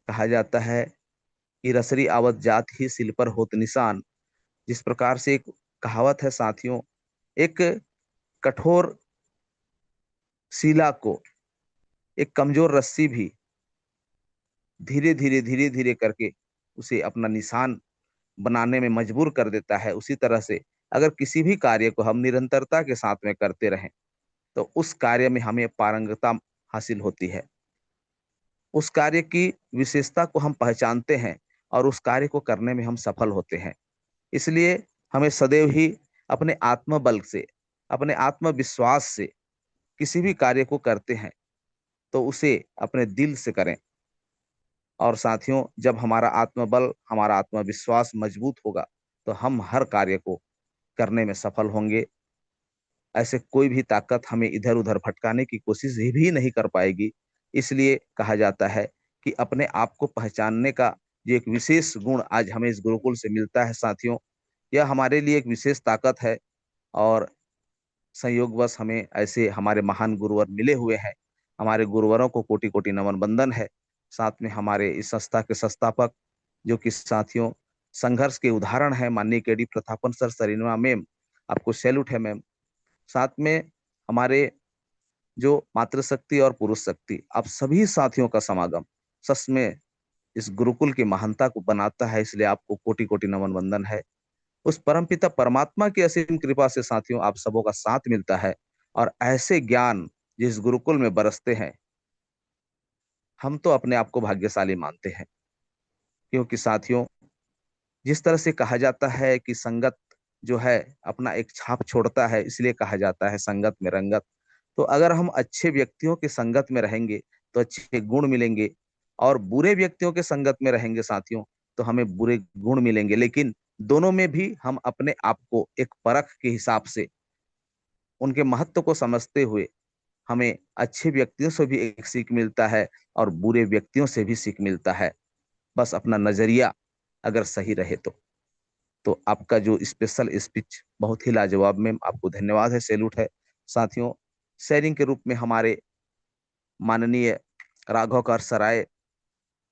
कहा जाता है कि रसरी आवत जात ही सिल पर होत निशान। जिस प्रकार से एक कहावत है साथियों, एक कठोर शिला को एक कमजोर रस्सी भी धीरे धीरे करके उसे अपना निशान बनाने में मजबूर कर देता है। उसी तरह से अगर किसी भी कार्य को हम निरंतरता के साथ में करते रहें तो उस कार्य में हमें पारंगतता हासिल होती है। उस कार्य की विशेषता को हम पहचानते हैं और उस कार्य को करने में हम सफल होते हैं। इसलिए हमें सदैव ही अपने आत्मबल से, अपने आत्मविश्वास से किसी भी कार्य को करते हैं तो उसे अपने दिल से करें। और साथियों जब हमारा आत्मबल, हमारा आत्मविश्वास मजबूत होगा तो हम हर कार्य को करने में सफल होंगे। ऐसे कोई भी ताकत हमें इधर उधर भटकाने की कोशिश भी नहीं कर पाएगी। इसलिए कहा जाता है कि अपने आप को पहचानने का जो एक विशेष गुण आज हमें इस गुरुकुल से मिलता है साथियों, यह हमारे लिए एक विशेष ताकत है। और संयोगवश हमें ऐसे हमारे महान गुरुवर मिले हुए हैं। हमारे गुरुवरों को कोटि कोटि नमन बंदन है। साथ में हमारे इस संस्था के संस्थापक जो कि साथियों संघर्ष के उदाहरण है, माननीय K D Prathapan sir, Sarina ma'am, आपको सैल्यूट है मैम। साथ में हमारे जो मातृशक्ति और पुरुष शक्ति, आप सभी साथियों का समागम सच में इस गुरुकुल की महानता को बनाता है। इसलिए आपको कोटि कोटि नमन वंदन है। उस परमपिता परमात्मा की असीम कृपा से साथियों आप सबों का साथ मिलता है और ऐसे ज्ञान जिस गुरुकुल में बरसते हैं हम तो अपने आप को भाग्यशाली मानते हैं। क्योंकि साथियों जिस तरह से कहा जाता है कि संगत जो है अपना एक छाप छोड़ता है, इसलिए कहा जाता है संगत में रंगत। तो अगर हम अच्छे व्यक्तियों के संगत में रहेंगे तो अच्छे गुण मिलेंगे, और बुरे व्यक्तियों के संगत में रहेंगे साथियों तो हमें बुरे गुण मिलेंगे। लेकिन दोनों में भी हम अपने आप को एक परख के हिसाब से उनके महत्व को समझते हुए हमें अच्छे व्यक्तियों से भी एक सीख मिलता है और बुरे व्यक्तियों से भी सीख मिलता है। बस अपना नजरिया अगर सही रहे तो आपका जो स्पेशल स्पीच बहुत ही लाजवाब मैम, आपको धन्यवाद है, सैल्यूट है। साथियों शेयरिंग के रूप में हमारे माननीय राघव कर सराय,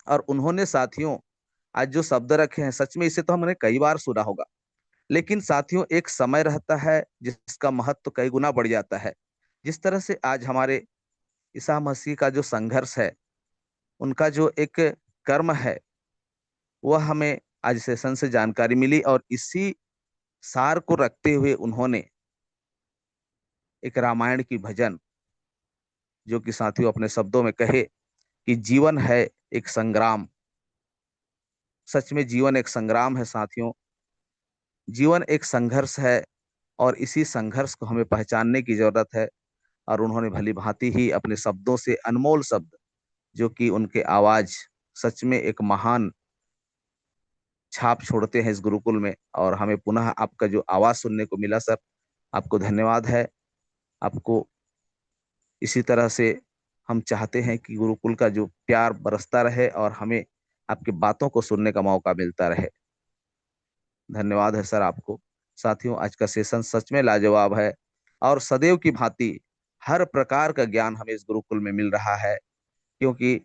और उन्होंने साथियों आज जो शब्द रखे हैं सच में इसे तो हमने कई बार सुना होगा, लेकिन साथियों एक समय रहता है जिसका महत्व कई गुना बढ़ जाता है। जिस तरह से आज हमारे ईसा मसीह का जो संघर्ष है, उनका जो एक कर्म है, वह हमें आज सेशन से जानकारी मिली, और इसी सार को रखते हुए उन्होंने एक रामायण की भजन जो कि साथियों अपने शब्दों में कहे कि जीवन है एक संग्राम। सच में जीवन एक संग्राम है साथियों, जीवन एक संघर्ष है, और इसी संघर्ष को हमें पहचानने की जरूरत है। और उन्होंने भली भांति ही अपने शब्दों से, अनमोल शब्द जो कि उनके आवाज सच में एक महान छाप छोड़ते हैं इस गुरुकुल में। और हमें पुनः आपका जो आवाज सुनने को मिला सर, आपको धन्यवाद है। आपको इसी तरह से हम चाहते हैं कि गुरुकुल का जो प्यार बरसता रहे और हमें आपकी बातों को सुनने का मौका मिलता रहे। धन्यवाद है सर आपको। साथियों आज का सेशन सच में लाजवाब है, और सदैव की भांति हर प्रकार का ज्ञान हमें इस गुरुकुल में मिल रहा है। क्योंकि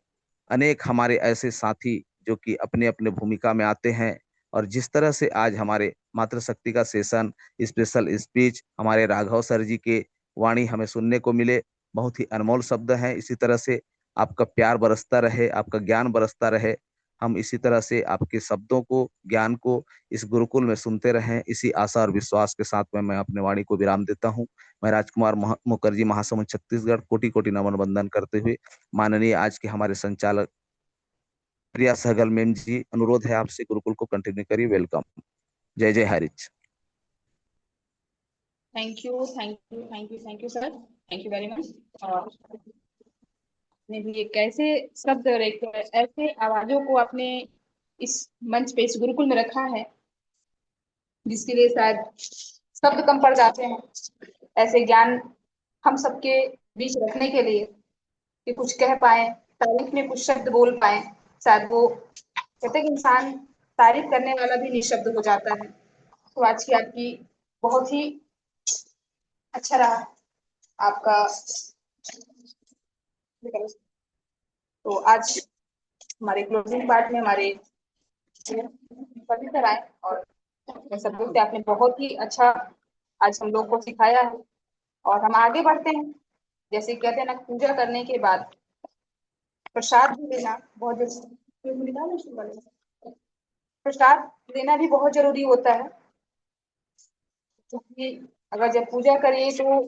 अनेक हमारे ऐसे साथी जो कि अपने अपने भूमिका में आते हैं, और जिस तरह से आज हमारे मातृशक्ति का सेशन, स्पेशल स्पीच, हमारे राघव सर जी के वाणी हमें सुनने को मिले, बहुत ही अनमोल शब्द हैं। इसी तरह से आपका प्यार बरसता रहे, आपका ज्ञान बरसता रहे। हम इसी तरह से आपके शब्दों को, ज्ञान को इस गुरुकुल में सुनते रहें। इसी आशा और विश्वास के साथ में मैं अपने वाणी को विराम देता हूँ। मैं राजकुमार मुखर्जी, महासमुंद छत्तीसगढ़, कोटि कोटि नमन वंदन करते हुए माननीय आज के हमारे संचालक प्रिया सहगल मैम जी, अनुरोध है आपसे गुरुकुल को कंटिन्यू करिए। वेलकम। जय जय हरिच। Thank you, thank you, thank you, thank you sir, thank you very much. और ने भी एक ऐसे शब्द और एक ऐसे आवाजों को आपने इस मंच पे, इस गुरुकुल में रखा है, जिसके लिए शायद शब्द कम पड़ जाते हैं। ऐसे ज्ञान हम सबके बीच रखने के लिए कि कुछ कह पाए, तारीफ में कुछ शब्द बोल पाए। शायद वो कहते हैं कि इंसान तारीफ करने वाला भी निशब्द हो जाता है। तो आज की आपकी बहुत ही अच्छा रहा आपका। तो आज हमारे क्लोजिंग पार्ट में हमारे सभी सर आए और सब लोग से आपने बहुत ही अच्छा आज हम लोग को सिखाया है। और हम आगे बढ़ते हैं। जैसे कहते हैं ना, पूजा करने के बाद प्रसाद भी लेना बहुत जरूरी, प्रसाद लेना भी बहुत जरूरी होता है। क्योंकि अगर जब पूजा करिए तो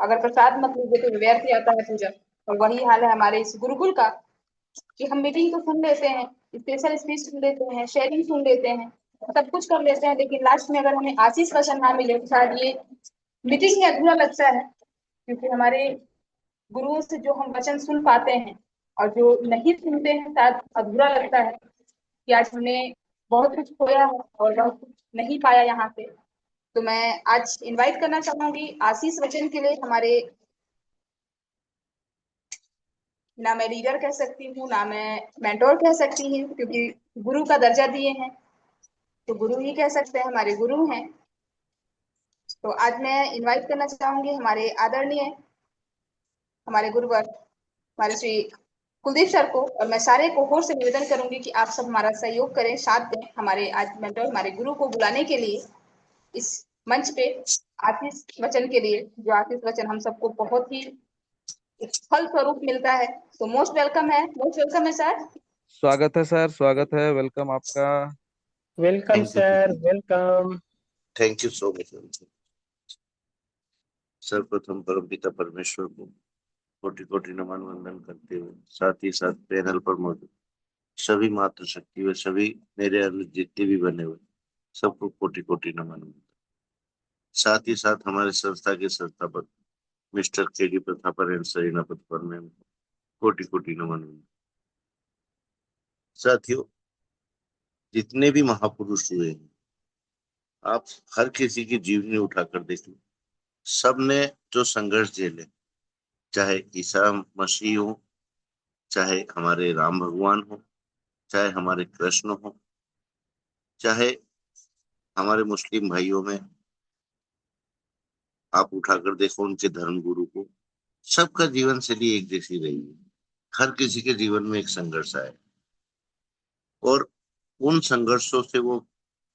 अगर प्रसाद मत लीजिए तो व्यर्थ जाता है पूजा। और वही हाल है हमारे इस गुरुकुल का कि हम मीटिंग तो सुन लेते हैं, स्पेशल स्पीच सुन लेते हैं, शेयरिंग सुन लेते हैं, सब कुछ कर लेते हैं, लेकिन लास्ट में अगर हमें आशीष वचन ना मिले तो शायद ये मीटिंग ही अधूरा लगता है। क्योंकि हमारे गुरुओं से जो हम वचन सुन पाते हैं और जो नहीं सुनते हैं शायद अधूरा लगता है कि आज हमने बहुत कुछ खोया है और बहुत कुछ नहीं पाया यहाँ से। तो मैं आज इनवाइट करना चाहूंगी आशीष वचन के लिए हमारे, ना मैं लीडर कह सकती हूँ ना मैं मेंटोर कह सकती हूँ, क्योंकि गुरु का दर्जा दिए हैं तो गुरु ही कह सकते हैं, हमारे गुरु हैं। तो आज मैं इनवाइट करना चाहूंगी हमारे आदरणीय, हमारे गुरुवर, हमारे श्री कुलदीप सर को। और मैं सारे कोहोर से निवेदन करूंगी कि आप सब हमारा सहयोग करें, साथ दें हमारे आज मेंटोर, हमारे गुरु को बुलाने के लिए इस मंच पे आशीष वचन के लिए। जो आशीष वचन हम सबको बहुत ही फल स्वरूप मिलता है। तो मोस्ट वेलकम है सर। स्वागत है सर, स्वागत है, वेलकम आपका। Welcome sir, welcome. Thank you so much. सर्वप्रथम परमपिता परमेश्वर को कोटि कोटि नमन वंदन करते हुए, साथ ही साथ पैनल पर मौजूद सभी मातृ शक्ति व सभी मेरे अनुज जितने भी बने हुए सबको कोटि कोटि नमन वंदन। साथ ही साथ हमारे संस्था के संस्थापक mister KD Pratapar and Sarina Pratapar ma'am, कोटि कोटि नमन वंदन। साथियों, जितने भी महापुरुष हुए हैं, आप हर किसी की जीवनी उठाकर देख लो, सबने जो संघर्ष झेले, चाहे ईसा मसीह हो, चाहे हमारे राम भगवान हो, चाहे हमारे कृष्ण हो, चाहे हमारे मुस्लिम भाइयों में आप उठाकर देखो उनके धर्म गुरु को, सबका जीवन शैली एक जैसी रही है। हर किसी के जीवन में एक संघर्ष आया और उन संघर्षों से वो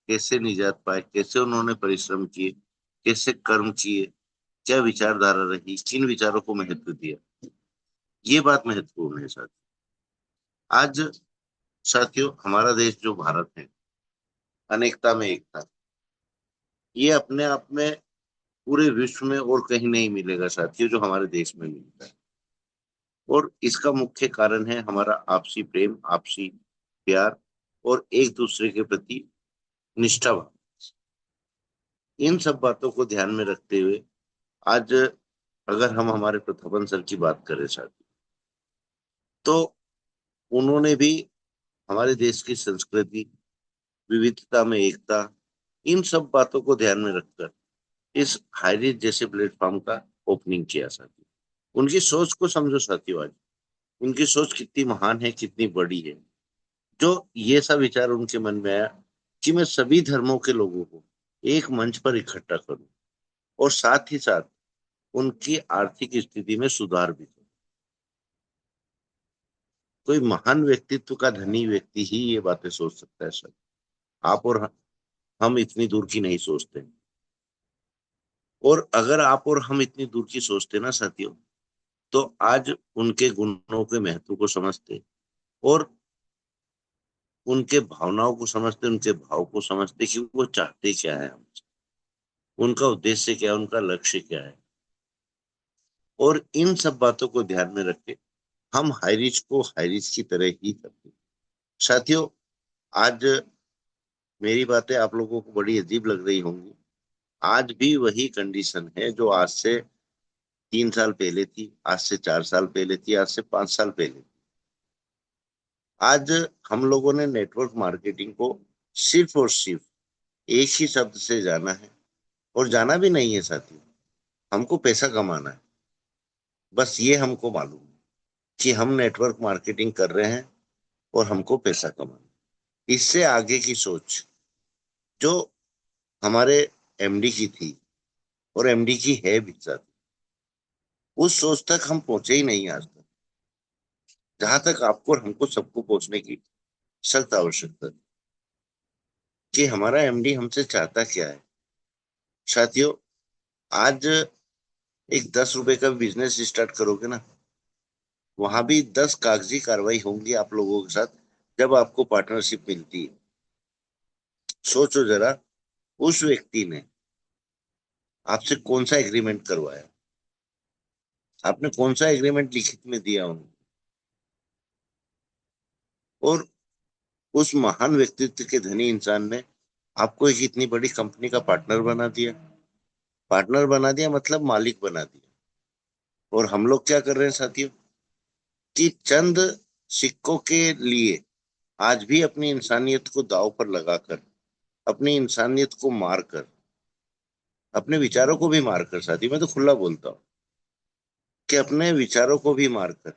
कैसे निजात पाए, कैसे उन्होंने परिश्रम किए, कैसे कर्म किए, क्या विचारधारा रही, किन विचारों को महत्व दिया, ये बात महत्वपूर्ण है साथियों। आज साथियों, हमारा देश जो भारत है, अनेकता में एकता, ये अपने आप में पूरे विश्व में और कहीं नहीं मिलेगा साथियों जो हमारे देश में मिलता है। और इसका मुख्य कारण है हमारा आपसी प्रेम, आपसी प्यार और एक दूसरे के प्रति निष्ठा भाव। इन सब बातों को ध्यान में रखते हुए आज अगर हम हमारे प्रतापन सर की बात करें साथियों, तो उन्होंने भी हमारे देश की संस्कृति, विविधता में एकता, इन सब बातों को ध्यान में रखकर इस हाईरीच जैसे प्लेटफॉर्म का ओपनिंग किया साथियों। उनकी सोच को समझो साथियों, आज उनकी सोच कितनी महान है, कितनी बड़ी है, जो ये सब विचार उनके मन में आया कि मैं सभी धर्मों के लोगों को एक मंच पर इकट्ठा करूं और साथ ही साथ उनकी आर्थिक स्थिति में सुधार भी करूं। कोई महान व्यक्तित्व का धनी व्यक्ति ही ये बातें सोच सकता है सर। आप और हम इतनी दूर की नहीं सोचते। और अगर आप और हम इतनी दूर की सोचते ना साथियों, तो आज उनके गुणों के महत्व को समझते और उनके भावनाओं को समझते, उनके भाव को समझते कि वो चाहते क्या है हमसे, उनका उद्देश्य क्या है, उनका लक्ष्य क्या है। और इन सब बातों को ध्यान में रख के हम हाईरिच को हाईरिच की तरह ही करते। साथियों, आज मेरी बातें आप लोगों को बड़ी अजीब लग रही होंगी। आज भी वही कंडीशन है जो आज से 3 साल पहले थी, आज से 4 साल पहले थी, आज से 5 साल पहले थी। आज हम लोगों ने नेटवर्क मार्केटिंग को सिर्फ और सिर्फ एक ही शब्द से जाना है, और जाना भी नहीं है साथियों, हमको पैसा कमाना है। बस ये हमको मालूम है कि हम नेटवर्क मार्केटिंग कर रहे हैं और हमको पैसा कमाना है। इससे आगे की सोच जो हमारे एमडी की थी और एमडी की है भी साथी, उस सोच तक हम पहुंचे ही नहीं आज तक, जहां तक आपको और हमको सबको पहुंचने की सख्त आवश्यकता है कि हमारा एमडी हमसे चाहता क्या है। साथियों, आज एक 10 रुपए का बिजनेस स्टार्ट करोगे ना, वहां भी 10 कागजी कार्रवाई होंगी आप लोगों के साथ जब आपको पार्टनरशिप मिलती है। सोचो जरा, उस व्यक्ति ने आपसे कौन सा एग्रीमेंट करवाया, आपने कौन सा एग्रीमेंट लिखित में दिया उनको, और उस महान व्यक्तित्व के धनी इंसान ने आपको एक इतनी बड़ी कंपनी का पार्टनर बना दिया। पार्टनर बना दिया मतलब मालिक बना दिया। और हम लोग क्या कर रहे हैं साथियों कि चंद सिक्कों के लिए आज भी अपनी इंसानियत को दांव पर लगाकर, अपनी इंसानियत को मारकर, अपने विचारों को भी मारकर, साथियों मैं तो खुला बोलता हूं कि अपने विचारों को भी मारकर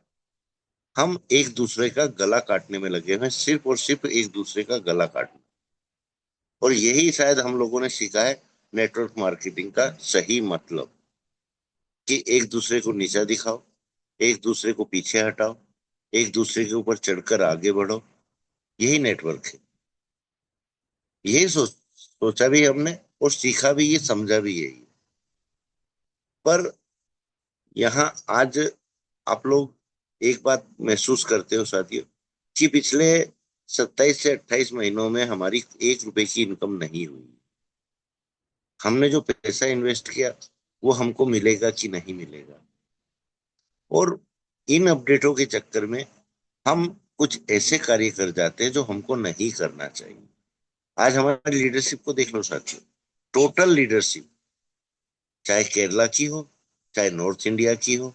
हम एक दूसरे का गला काटने में लगे हुए हैं, सिर्फ और सिर्फ एक दूसरे का गला काटना। और यही शायद हम लोगों ने सीखा है नेटवर्क मार्केटिंग का सही मतलब, कि एक दूसरे को नीचा दिखाओ, एक दूसरे को पीछे हटाओ, एक दूसरे के ऊपर चढ़कर आगे बढ़ो। यही नेटवर्क है। यही सोचा भी हमने और सीखा भी, ये समझा भी यही। पर यहाँ आज आप लोग एक बात महसूस करते हो साथियों कि पिछले 27 से 28 महीनों में हमारी 1 रुपए की इनकम नहीं हुई। हमने जो पैसा इन्वेस्ट किया वो हमको मिलेगा कि नहीं मिलेगा। और इन अपडेटों के चक्कर में हम कुछ ऐसे कार्य कर जाते हैं जो हमको नहीं करना चाहिए। आज हमारी लीडरशिप को देख लो साथियों, टोटल लीडरशिप, चाहे केरला की हो चाहे नॉर्थ इंडिया की हो,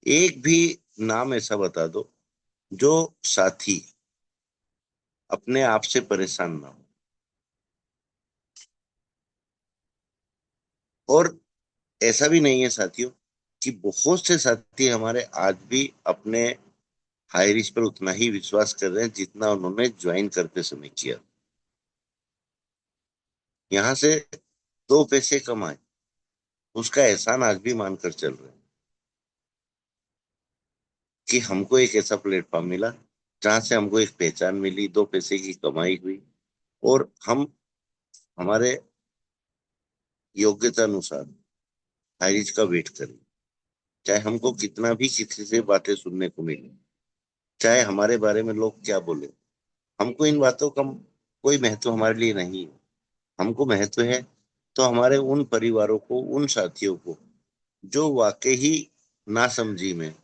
एक भी नाम ऐसा बता दो जो साथी अपने आप से परेशान ना हो। और ऐसा भी नहीं है साथियों कि बहुत से साथी हमारे आज भी अपने हाई रिस्क पर उतना ही विश्वास कर रहे हैं जितना उन्होंने ज्वाइन करते समय किया। यहां से 2 पैसे कमाए, उसका एहसान आज भी मानकर चल रहे हैं कि हमको एक ऐसा प्लेटफॉर्म मिला जहां से हमको एक पहचान मिली, 2 पैसे की कमाई हुई, और हम हमारे योग्यता अनुसार हाई रिस्क का वेट करें। चाहे हमको कितना भी किसी से बातें सुनने को मिले, चाहे हमारे बारे में लोग क्या बोले, हमको इन बातों का कोई महत्व हमारे लिए नहीं है। हमको महत्व है तो हमारे उन परिवारों को, उन साथियों को जो वाकई ही नासमझी में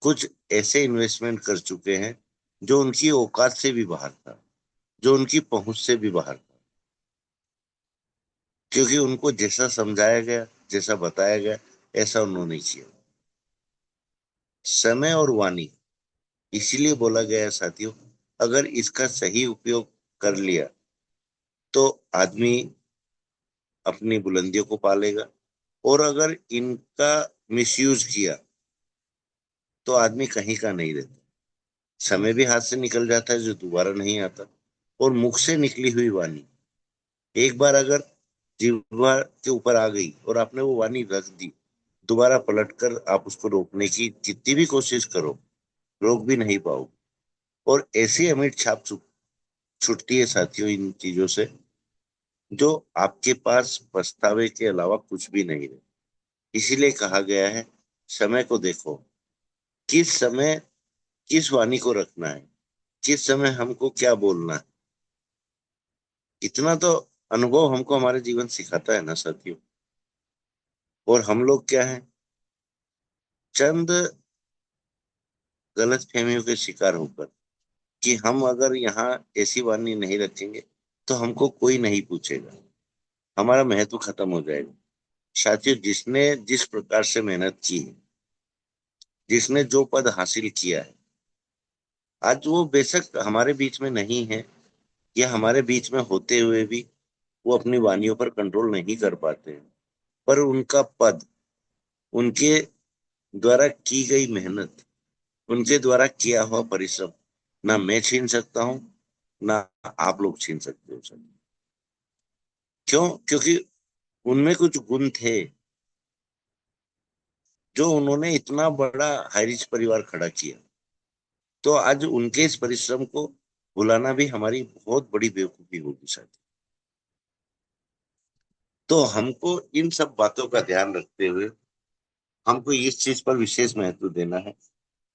कुछ ऐसे इन्वेस्टमेंट कर चुके हैं जो उनकी औकात से भी बाहर था, जो उनकी पहुंच से भी बाहर था, क्योंकि उनको जैसा समझाया गया, जैसा बताया गया, ऐसा उन्होंने किया। समय और वाणी, इसीलिए बोला गया है साथियों, अगर इसका सही उपयोग कर लिया तो आदमी अपनी बुलंदियों को पालेगा, और अगर इनका मिसयूज किया तो आदमी कहीं का नहीं रहता। समय भी हाथ से निकल जाता है जो दोबारा नहीं आता। और मुख से निकली हुई वाणी एक बार अगर जीवा के ऊपर आ गई और आपने वो वाणी रख दी, दोबारा पलटकर आप उसको रोकने की जितनी भी कोशिश करो, रोक भी नहीं पाओगे। और ऐसी अमिट छाप छुटती है साथियों इन चीजों से, जो आपके पास पछतावे के अलावा कुछ भी नहीं रहे। इसीलिए कहा गया है, समय को देखो, किस समय किस वाणी को रखना है, किस समय हमको क्या बोलना है। इतना तो अनुभव हमको हमारे जीवन सिखाता है ना साथियों। और हम लोग क्या है, चंद गलत फहमियों के शिकार होकर, कि हम अगर यहाँ ऐसी वाणी नहीं रखेंगे तो हमको कोई नहीं पूछेगा, हमारा महत्व खत्म हो जाएगा। साथियों, जिसने जिस प्रकार से मेहनत की है, जिसने जो पद हासिल किया है, आज वो बेशक हमारे बीच में नहीं है, या हमारे बीच में होते हुए भी वो अपनी वानियों पर कंट्रोल नहीं कर पाते हैं, पर उनका पद, उनके द्वारा की गई मेहनत, उनके द्वारा किया हुआ परिश्रम ना मैं छीन सकता हूं, ना आप लोग छीन सकते हो सर। क्यों? क्योंकि उनमें कुछ गुण थे, जो उन्होंने इतना बड़ा हाईरिच परिवार खड़ा किया। तो आज उनके इस परिश्रम को भुलाना भी हमारी बहुत बड़ी बेवकूफी होगी सर। तो हमको इन सब बातों का ध्यान रखते हुए हमको इस चीज पर विशेष महत्व देना है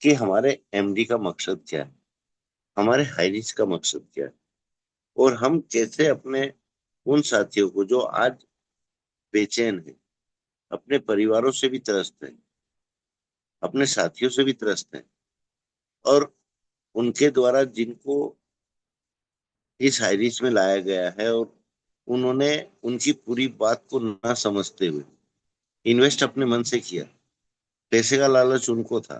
कि हमारे एमडी का मकसद क्या है, हमारे हाईरिच का मकसद क्या है, और हम कैसे अपने उन साथियों को जो आज बेचैन है, अपने परिवारों से भी त्रस्त है, अपने साथियों से भी त्रस्त है, और उनके द्वारा जिनको इस हाईरिच में लाया गया है, और उन्होंने उनकी पूरी बात को ना समझते हुए इन्वेस्ट अपने मन से किया। पैसे का लालच उनको था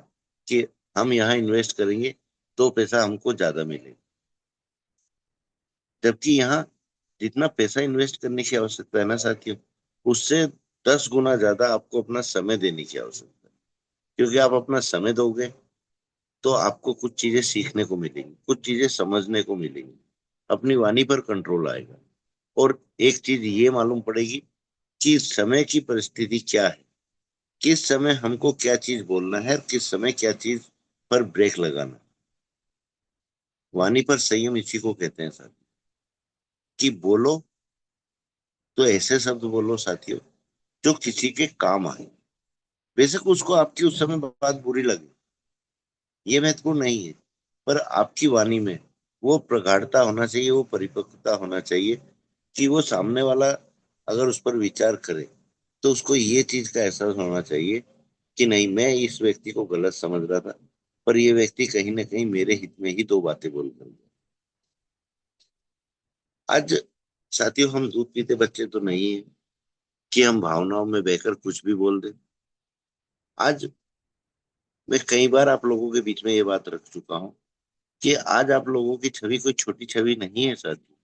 कि हम यहाँ इन्वेस्ट करेंगे तो पैसा हमको ज्यादा मिलेगा, जबकि यहाँ जितना पैसा इन्वेस्ट करने की आवश्यकता है ना साथियों, उससे 10 गुना ज्यादा आपको अपना समय देने की आवश्यकता है। क्योंकि आप अपना समय दोगे तो आपको कुछ चीजें सीखने को मिलेंगी, कुछ चीजें समझने को मिलेंगी, अपनी वाणी पर कंट्रोल आएगा, और एक चीज ये मालूम पड़ेगी कि समय की परिस्थिति क्या है, किस समय हमको क्या चीज बोलना है, और किस समय क्या चीज पर ब्रेक लगाना है। वाणी पर संयम इसी को कहते हैं सर, कि बोलो तो ऐसे शब्द बोलो साथियों जो किसी के काम आए। बेशक उसको आपकी उस समय बात बुरी लगे, ये महत्वपूर्ण नहीं है, पर आपकी वाणी में वो प्रगाढ़ता होना चाहिए, वो परिपक्वता होना चाहिए, कि वो सामने वाला अगर उस पर विचार करे तो उसको ये चीज का एहसास होना चाहिए कि नहीं, मैं इस व्यक्ति को गलत समझ रहा था, पर ये व्यक्ति कहीं ना कहीं मेरे हित में ही दो बातें बोल कर गया। आज साथियों, हम दूध पीते बच्चे तो नहीं है कि हम भावनाओं में बहकर कुछ भी बोल दें। आज मैं कई बार आप लोगों के बीच में ये बात रख चुका हूँ कि आज आप लोगों की छवि कोई छोटी छवि नहीं है साथियों।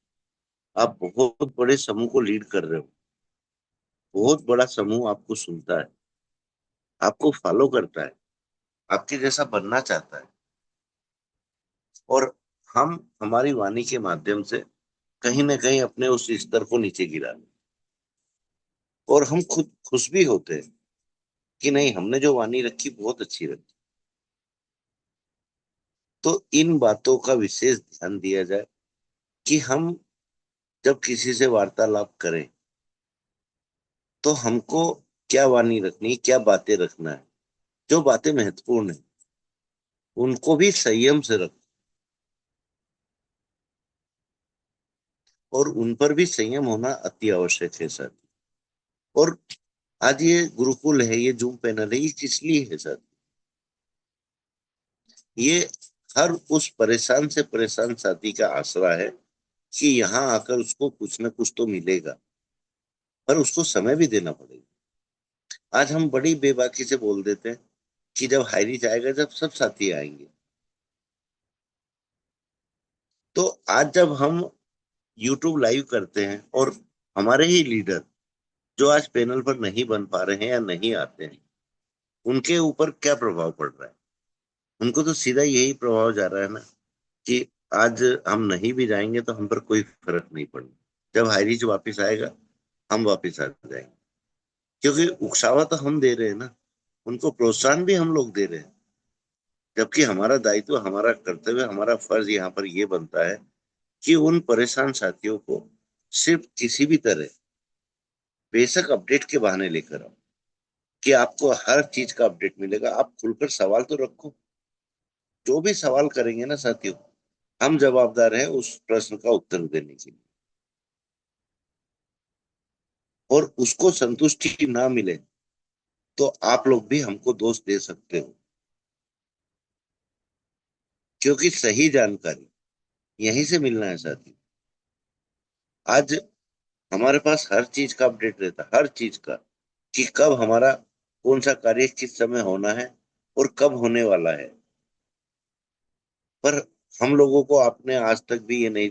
आप बहुत बड़े समूह को लीड कर रहे हो, बहुत बड़ा समूह आपको सुनता है, आपको फॉलो करता है, आपके जैसा बनना चाहता है, और हम हमारी वाणी के माध्यम से कहीं ना कहीं अपने उस स्तर को नीचे गिरा रहे हैं। और हम खुद खुश भी होते हैं कि नहीं, हमने जो वाणी रखी बहुत अच्छी रखी। तो इन बातों का विशेष ध्यान दिया जाए कि हम जब किसी से वार्तालाप करें तो हमको क्या वाणी रखनी, क्या बातें रखना है। जो बातें महत्वपूर्ण है उनको भी संयम से रखो, और उन पर भी संयम होना अति आवश्यक है सर। और आज ये गुरुकुल है, ये जूम पैनल है, ये किस लिए है सर? ये हर उस परेशान से परेशान साथी का आसरा है कि यहाँ आकर उसको कुछ ना कुछ तो मिलेगा, पर उसको समय भी देना पड़ेगा। आज हम बड़ी बेबाकी से बोल देते हैं कि जब हाईरीच आएगा, जब सब साथी आएंगे। तो आज जब हम यूट्यूब लाइव करते हैं और हमारे ही लीडर जो आज पैनल पर नहीं बन पा रहे हैं या नहीं आते हैं, उनके ऊपर क्या प्रभाव पड़ रहा है? उनको तो सीधा यही प्रभाव जा रहा है ना कि आज हम नहीं भी जाएंगे तो हम पर कोई फर्क नहीं पड़ना, जब हाईरीच वापस आएगा हम वापस आ जाएंगे। क्योंकि उकसावा तो हम दे रहे हैं ना, उनको प्रोत्साहन भी हम लोग दे रहे हैं। जबकि हमारा दायित्व, हमारा कर्तव्य, हमारा फर्ज यहाँ पर यह बनता है कि उन परेशान साथियों को सिर्फ किसी भी तरह बेशक अपडेट के बहाने लेकर आओ, कि आपको हर चीज का अपडेट मिलेगा। आप खुलकर सवाल तो रखो, जो भी सवाल करेंगे ना साथियों, हम जवाबदार हैं उस प्रश्न का उत्तर देने के लिए। और उसको संतुष्टि ना मिले तो आप लोग भी हमको दोष दे सकते हो, क्योंकि सही जानकारी यहीं से मिलना है साथियों। आज हमारे पास हर चीज का अपडेट रहता है, हर चीज का, कि कब हमारा कौन सा कार्य किस समय होना है और कब होने वाला है। पर हम लोगों को आपने आज तक भी ये नहीं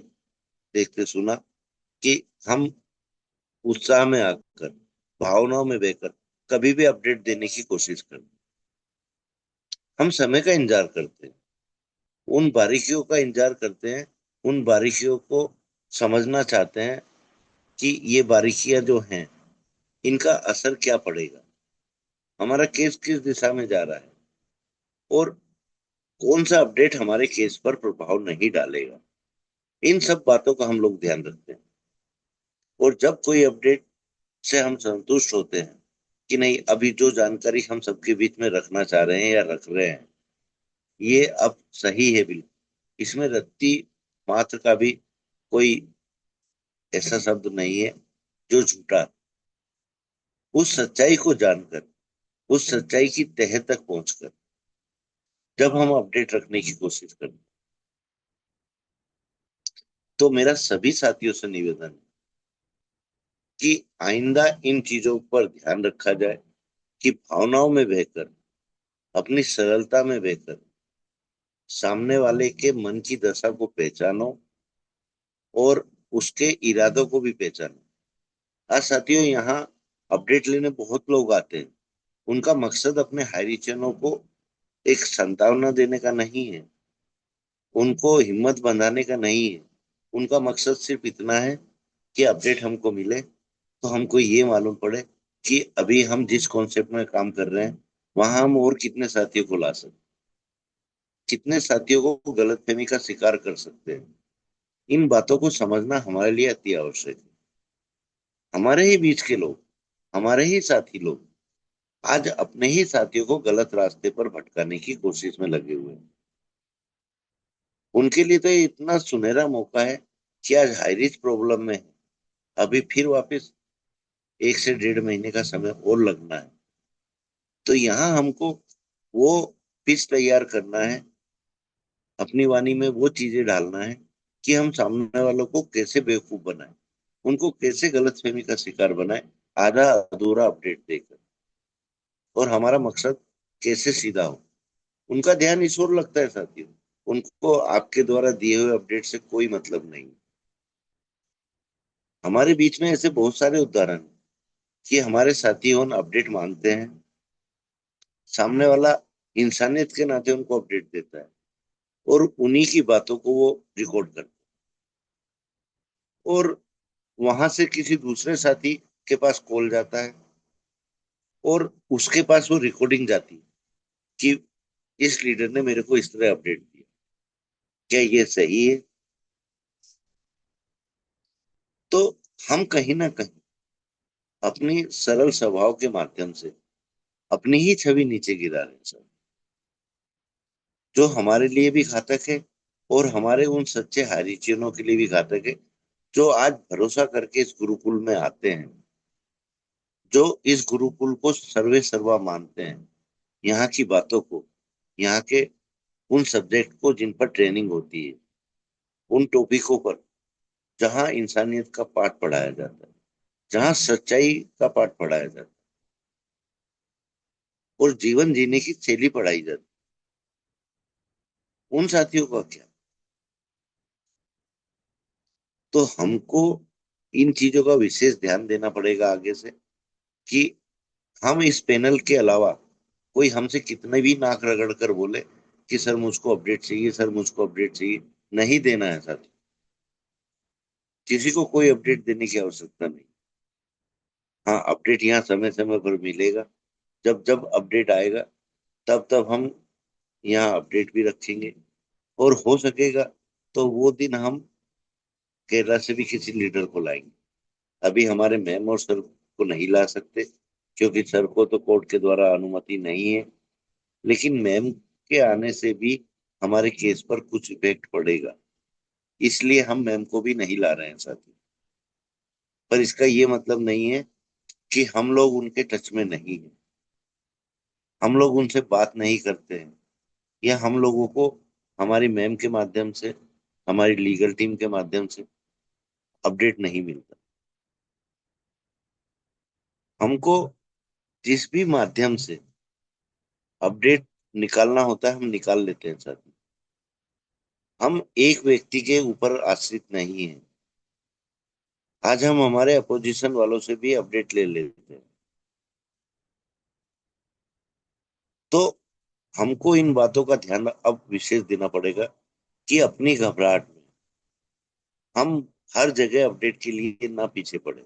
देखते सुना कि हम उत्साह में आकर, भावनाओं में बहकर कभी भी अपडेट देने की कोशिश करें। हम समय का इंतजार करते हैं, उन बारीकियों का इंतजार करते हैं, उन बारीकियों को समझना चाहते हैं कि ये बारीकियां जो हैं इनका असर क्या पड़ेगा, हमारा केस किस दिशा में जा रहा है, और कौन सा अपडेट हमारे केस पर प्रभाव नहीं डालेगा। इन सब बातों का हम लोग ध्यान रखते हैं। और जब कोई अपडेट से हम संतुष्ट होते हैं कि नहीं, अभी जो जानकारी हम सबके बीच में रखना चाह रहे हैं या रख रहे हैं, ये अब सही है, बिल्कुल इसमें रत्ती मात्र का भी कोई ऐसा शब्द नहीं है जो झूठा। उस सच्चाई को जानकर, उस सच्चाई की तह तक पहुंचकर जब हम अपडेट रखने की कोशिश करते, तो मेरा सभी साथियों से निवेदन है कि आइंदा इन चीजों पर ध्यान रखा जाए, कि भावनाओं में बहकर, अपनी सरलता में बहकर सामने वाले के मन की दशा को पहचानो और उसके इरादों को भी पहचानो। आज साथियों, यहाँ अपडेट लेने बहुत लोग आते हैं। उनका मकसद अपने हाईरिचनों को एक संतावना देने का नहीं है, उनको हिम्मत बंधाने का नहीं है। उनका मकसद सिर्फ इतना है कि अपडेट हमको मिले, तो हमको ये मालूम पड़े कि अभी हम जिस कॉन्सेप्ट में काम कर रहे हैं वहां हम और कितने साथियों को ला सकते, कितने साथियों को गलतफहमी का शिकार कर सकते हैं। इन बातों को समझना हमारे लिए अति आवश्यक है। हमारे ही बीच के लोग, हमारे ही साथी लोग आज अपने ही साथियों को गलत रास्ते पर भटकाने की कोशिश में लगे हुए हैं। उनके लिए तो ये इतना सुनहरा मौका है कि आज हाई रिस्क प्रॉब्लम में है, अभी फिर वापस 1 से 1.5 महीने का समय और लगना है। तो यहाँ हमको वो पिच तैयार करना है, अपनी वाणी में वो चीजें डालना है कि हम सामने वालों को कैसे बेवकूफ बनाए, उनको कैसे गलतफहमी का शिकार बनाए, आधा अधूरा अपडेट देकर, और हमारा मकसद कैसे सीधा हो। उनका ध्यान इस ओर लगता है साथियों, उनको आपके द्वारा दिए हुए अपडेट से कोई मतलब नहीं। हमारे बीच में ऐसे बहुत सारे उदाहरण हैं कि हमारे साथी उन अपडेट मांगते हैं, सामने वाला इंसानियत के नाते उनको अपडेट देता है और उन्हीं की बातों को वो रिकॉर्ड करता है, और वहां से किसी दूसरे साथी के पास कॉल जाता है और उसके पास वो रिकॉर्डिंग जाती है कि इस लीडर ने मेरे को इस तरह अपडेट दिया, क्या ये सही है। तो हम कहीं ना कहीं अपनी सरल स्वभाव के माध्यम से अपनी ही छवि नीचे गिरा रहे हैं सर, जो हमारे लिए भी घातक है और हमारे उन सच्चे हारीचनों के लिए भी घातक है, जो आज भरोसा करके इस गुरुकुल में आते हैं, जो इस गुरुकुल को सर्वे सर्वा मानते हैं, यहाँ की बातों को, यहाँ के उन सब्जेक्ट को जिन पर ट्रेनिंग होती है, उन टॉपिकों पर जहाँ इंसानियत का पाठ पढ़ाया जाता है, जहाँ सच्चाई का पाठ पढ़ाया जाता है और जीवन जीने की शैली पढ़ाई जाती है, उन साथियों का क्या। तो हमको इन चीजों का विशेष ध्यान देना पड़ेगा आगे से, कि हम इस पैनल के अलावा कोई हमसे कितने भी नाक रगड़ कर बोले कि सर मुझको अपडेट चाहिए, सर मुझको अपडेट चाहिए, नहीं देना है साथी। किसी को कोई अपडेट देने की आवश्यकता नहीं। हाँ, अपडेट यहाँ समय समय पर मिलेगा, जब जब अपडेट आएगा तब तब हम यहाँ अपडेट भी रखेंगे, और हो सकेगा तो वो दिन हम केरला से भी किसी लीडर को लाएंगे। अभी हमारे मैम और सर को नहीं ला सकते क्योंकि सर को तो कोर्ट के द्वारा अनुमति नहीं है। लेकिन मैम के आने से भी हमारे केस पर कुछ इफेक्ट पड़ेगा, इसलिए हम मैम को भी नहीं ला रहे हैं साथी। पर इसका ये मतलब नहीं है कि हम लोग उनके टच में नहीं है, हम लोग उनसे बात नहीं करते हैं, या हम लोगों को हमारी मैम के माध्यम से, हमारी लीगल टीम के माध्यम से अपडेट नहीं मिलता। हमको जिस भी माध्यम से अपडेट निकालना होता है हम निकाल लेते हैं साथी। हम एक व्यक्ति के ऊपर आश्रित नहीं है। आज हम हमारे अपोजिशन वालों से भी अपडेट ले लेते हैं। तो हमको इन बातों का ध्यान अब विशेष देना पड़ेगा कि अपनी घबराहट में हम हर जगह अपडेट के लिए ना पीछे पड़े।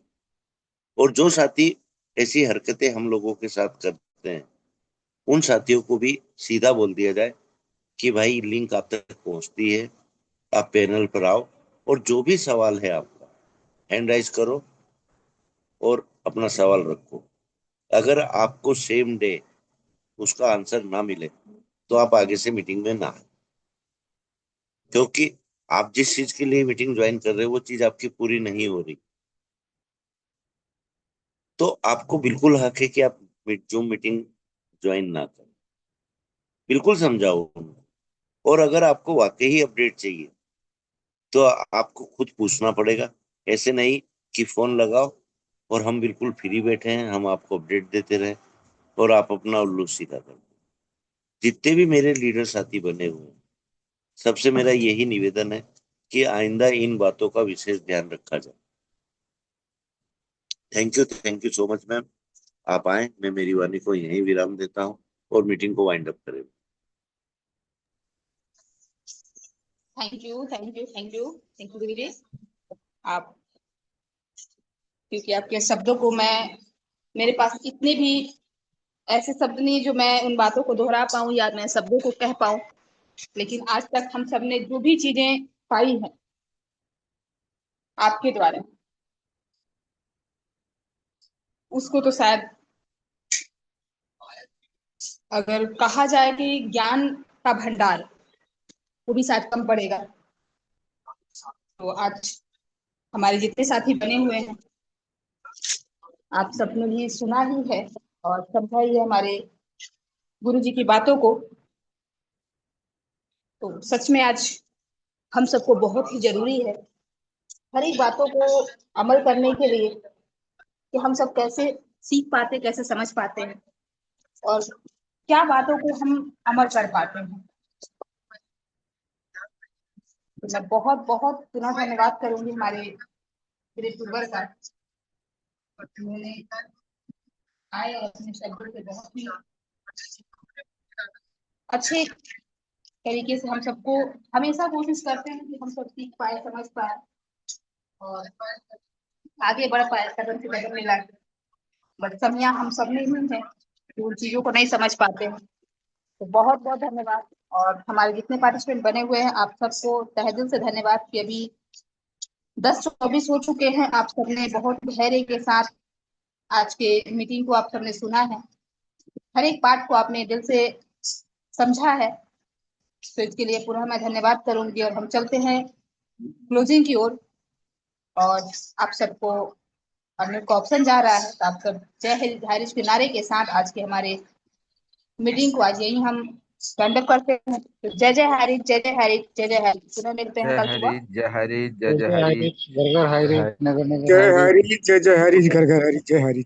और जो साथी ऐसी हरकतें हम लोगों के साथ करते हैं उन साथियों को भी सीधा बोल दिया जाए कि भाई लिंक आप तक पहुंचती है, आप पैनल पर आओ और जो भी सवाल है आपका हैंड राइज करो और अपना सवाल रखो। अगर आपको सेम डे उसका आंसर ना मिले तो आप आगे से मीटिंग में ना आए, क्योंकि आप जिस चीज के लिए मीटिंग ज्वाइन कर रहे हो वो चीज आपकी पूरी नहीं हो रही। तो आपको बिल्कुल हक है कि आप जो मीटिंग ज्वाइन ना करें, बिल्कुल समझाओ उनको। और अगर आपको वाकई ही अपडेट चाहिए तो आपको खुद पूछना पड़ेगा। ऐसे नहीं कि फोन लगाओ और हम बिल्कुल फ्री बैठे हैं, हम आपको अपडेट देते रहे और आप अपना उल्लू सीधा कर दो। जितने भी मेरे लीडर साथी बने हुए हैं सबसे मेरा यही निवेदन है कि आइंदा इन बातों का विशेष ध्यान रखा जाए। Thank you so much ma'am. आप आए, मैं मेरी वाणी को यहीं विराम देता हूँ और मीटिंग को वाइंड अप करें। Thank you thank you thank you thank you गुरुजी। आप, क्योंकि आपके शब्दों को मैं, मेरे पास इतने भी ऐसे शब्द नहीं जो मैं उन बातों को दोहरा पाऊं या मैं शब्दों को कह पाऊं, लेकिन आज तक हम सब ने जो भी चीजें पाई हैं आपके द्वारा, उसको तो शायद अगर कहा जाए कि ज्ञान का भंडार, वो भी शायद कम पड़ेगा। तो आज हमारे जितने साथी बने हुए हैं, आप सबने भी सुना ही है और समझा ही है हमारे गुरु जी की बातों को। तो सच में आज हम सबको बहुत ही जरूरी है हर एक बातों को अमल करने के लिए, कि हम सब कैसे सीख पाते, कैसे समझ पाते हैं और क्या बातों को हम अमल कर पाते हैं। तो मैं बहुत बहुत पुनः धन्यवाद करूंगी हमारे मेरे गुरुवर का, उन्होंने आए और अपने शब्दों से बहुत ही अच्छे तरीके से हम सबको हमेशा कोशिश करते हैं कि हम सब सीख पाए, समझ पाए और आगे बढ़ पाए कदम से कदम मिला के। बट कमियां हम सब में ही हैं, तो उन चीजों को नहीं समझ पाते हैं। तो बहुत बहुत धन्यवाद। और हमारे जितने पार्टिसिपेंट बने हुए हैं आप सबको तहे दिल से धन्यवाद कि अभी 10:24 हो चुके हैं। आप सबने बहुत धैर्य के साथ आज के मीटिंग को आप सबने सुना है, हर एक पार्ट को आपने दिल से समझा है। तो इसके लिए पूरा मैं धन्यवाद करूंगी और हम चलते हैं क्लोजिंग की ओर। और आप सबको अनम्यूट का ऑप्शन जा रहा है, तो आप सब जय हिंद हरीश के नारे के साथ आज के हमारे मीटिंग को आज यही हम स्टैंड अप करते हैं। तो जय जय हरीश, जय जय हरीश, जय जय हरीश। पुनः मिलते हैं जय कल सुबह। हरि जय हरि जय जय जय जय हरि। हरीश, घर घर हरीश, नगर नगर जय हरीश। हरी, जय जय हरी, घर घर हरी, जय हरी।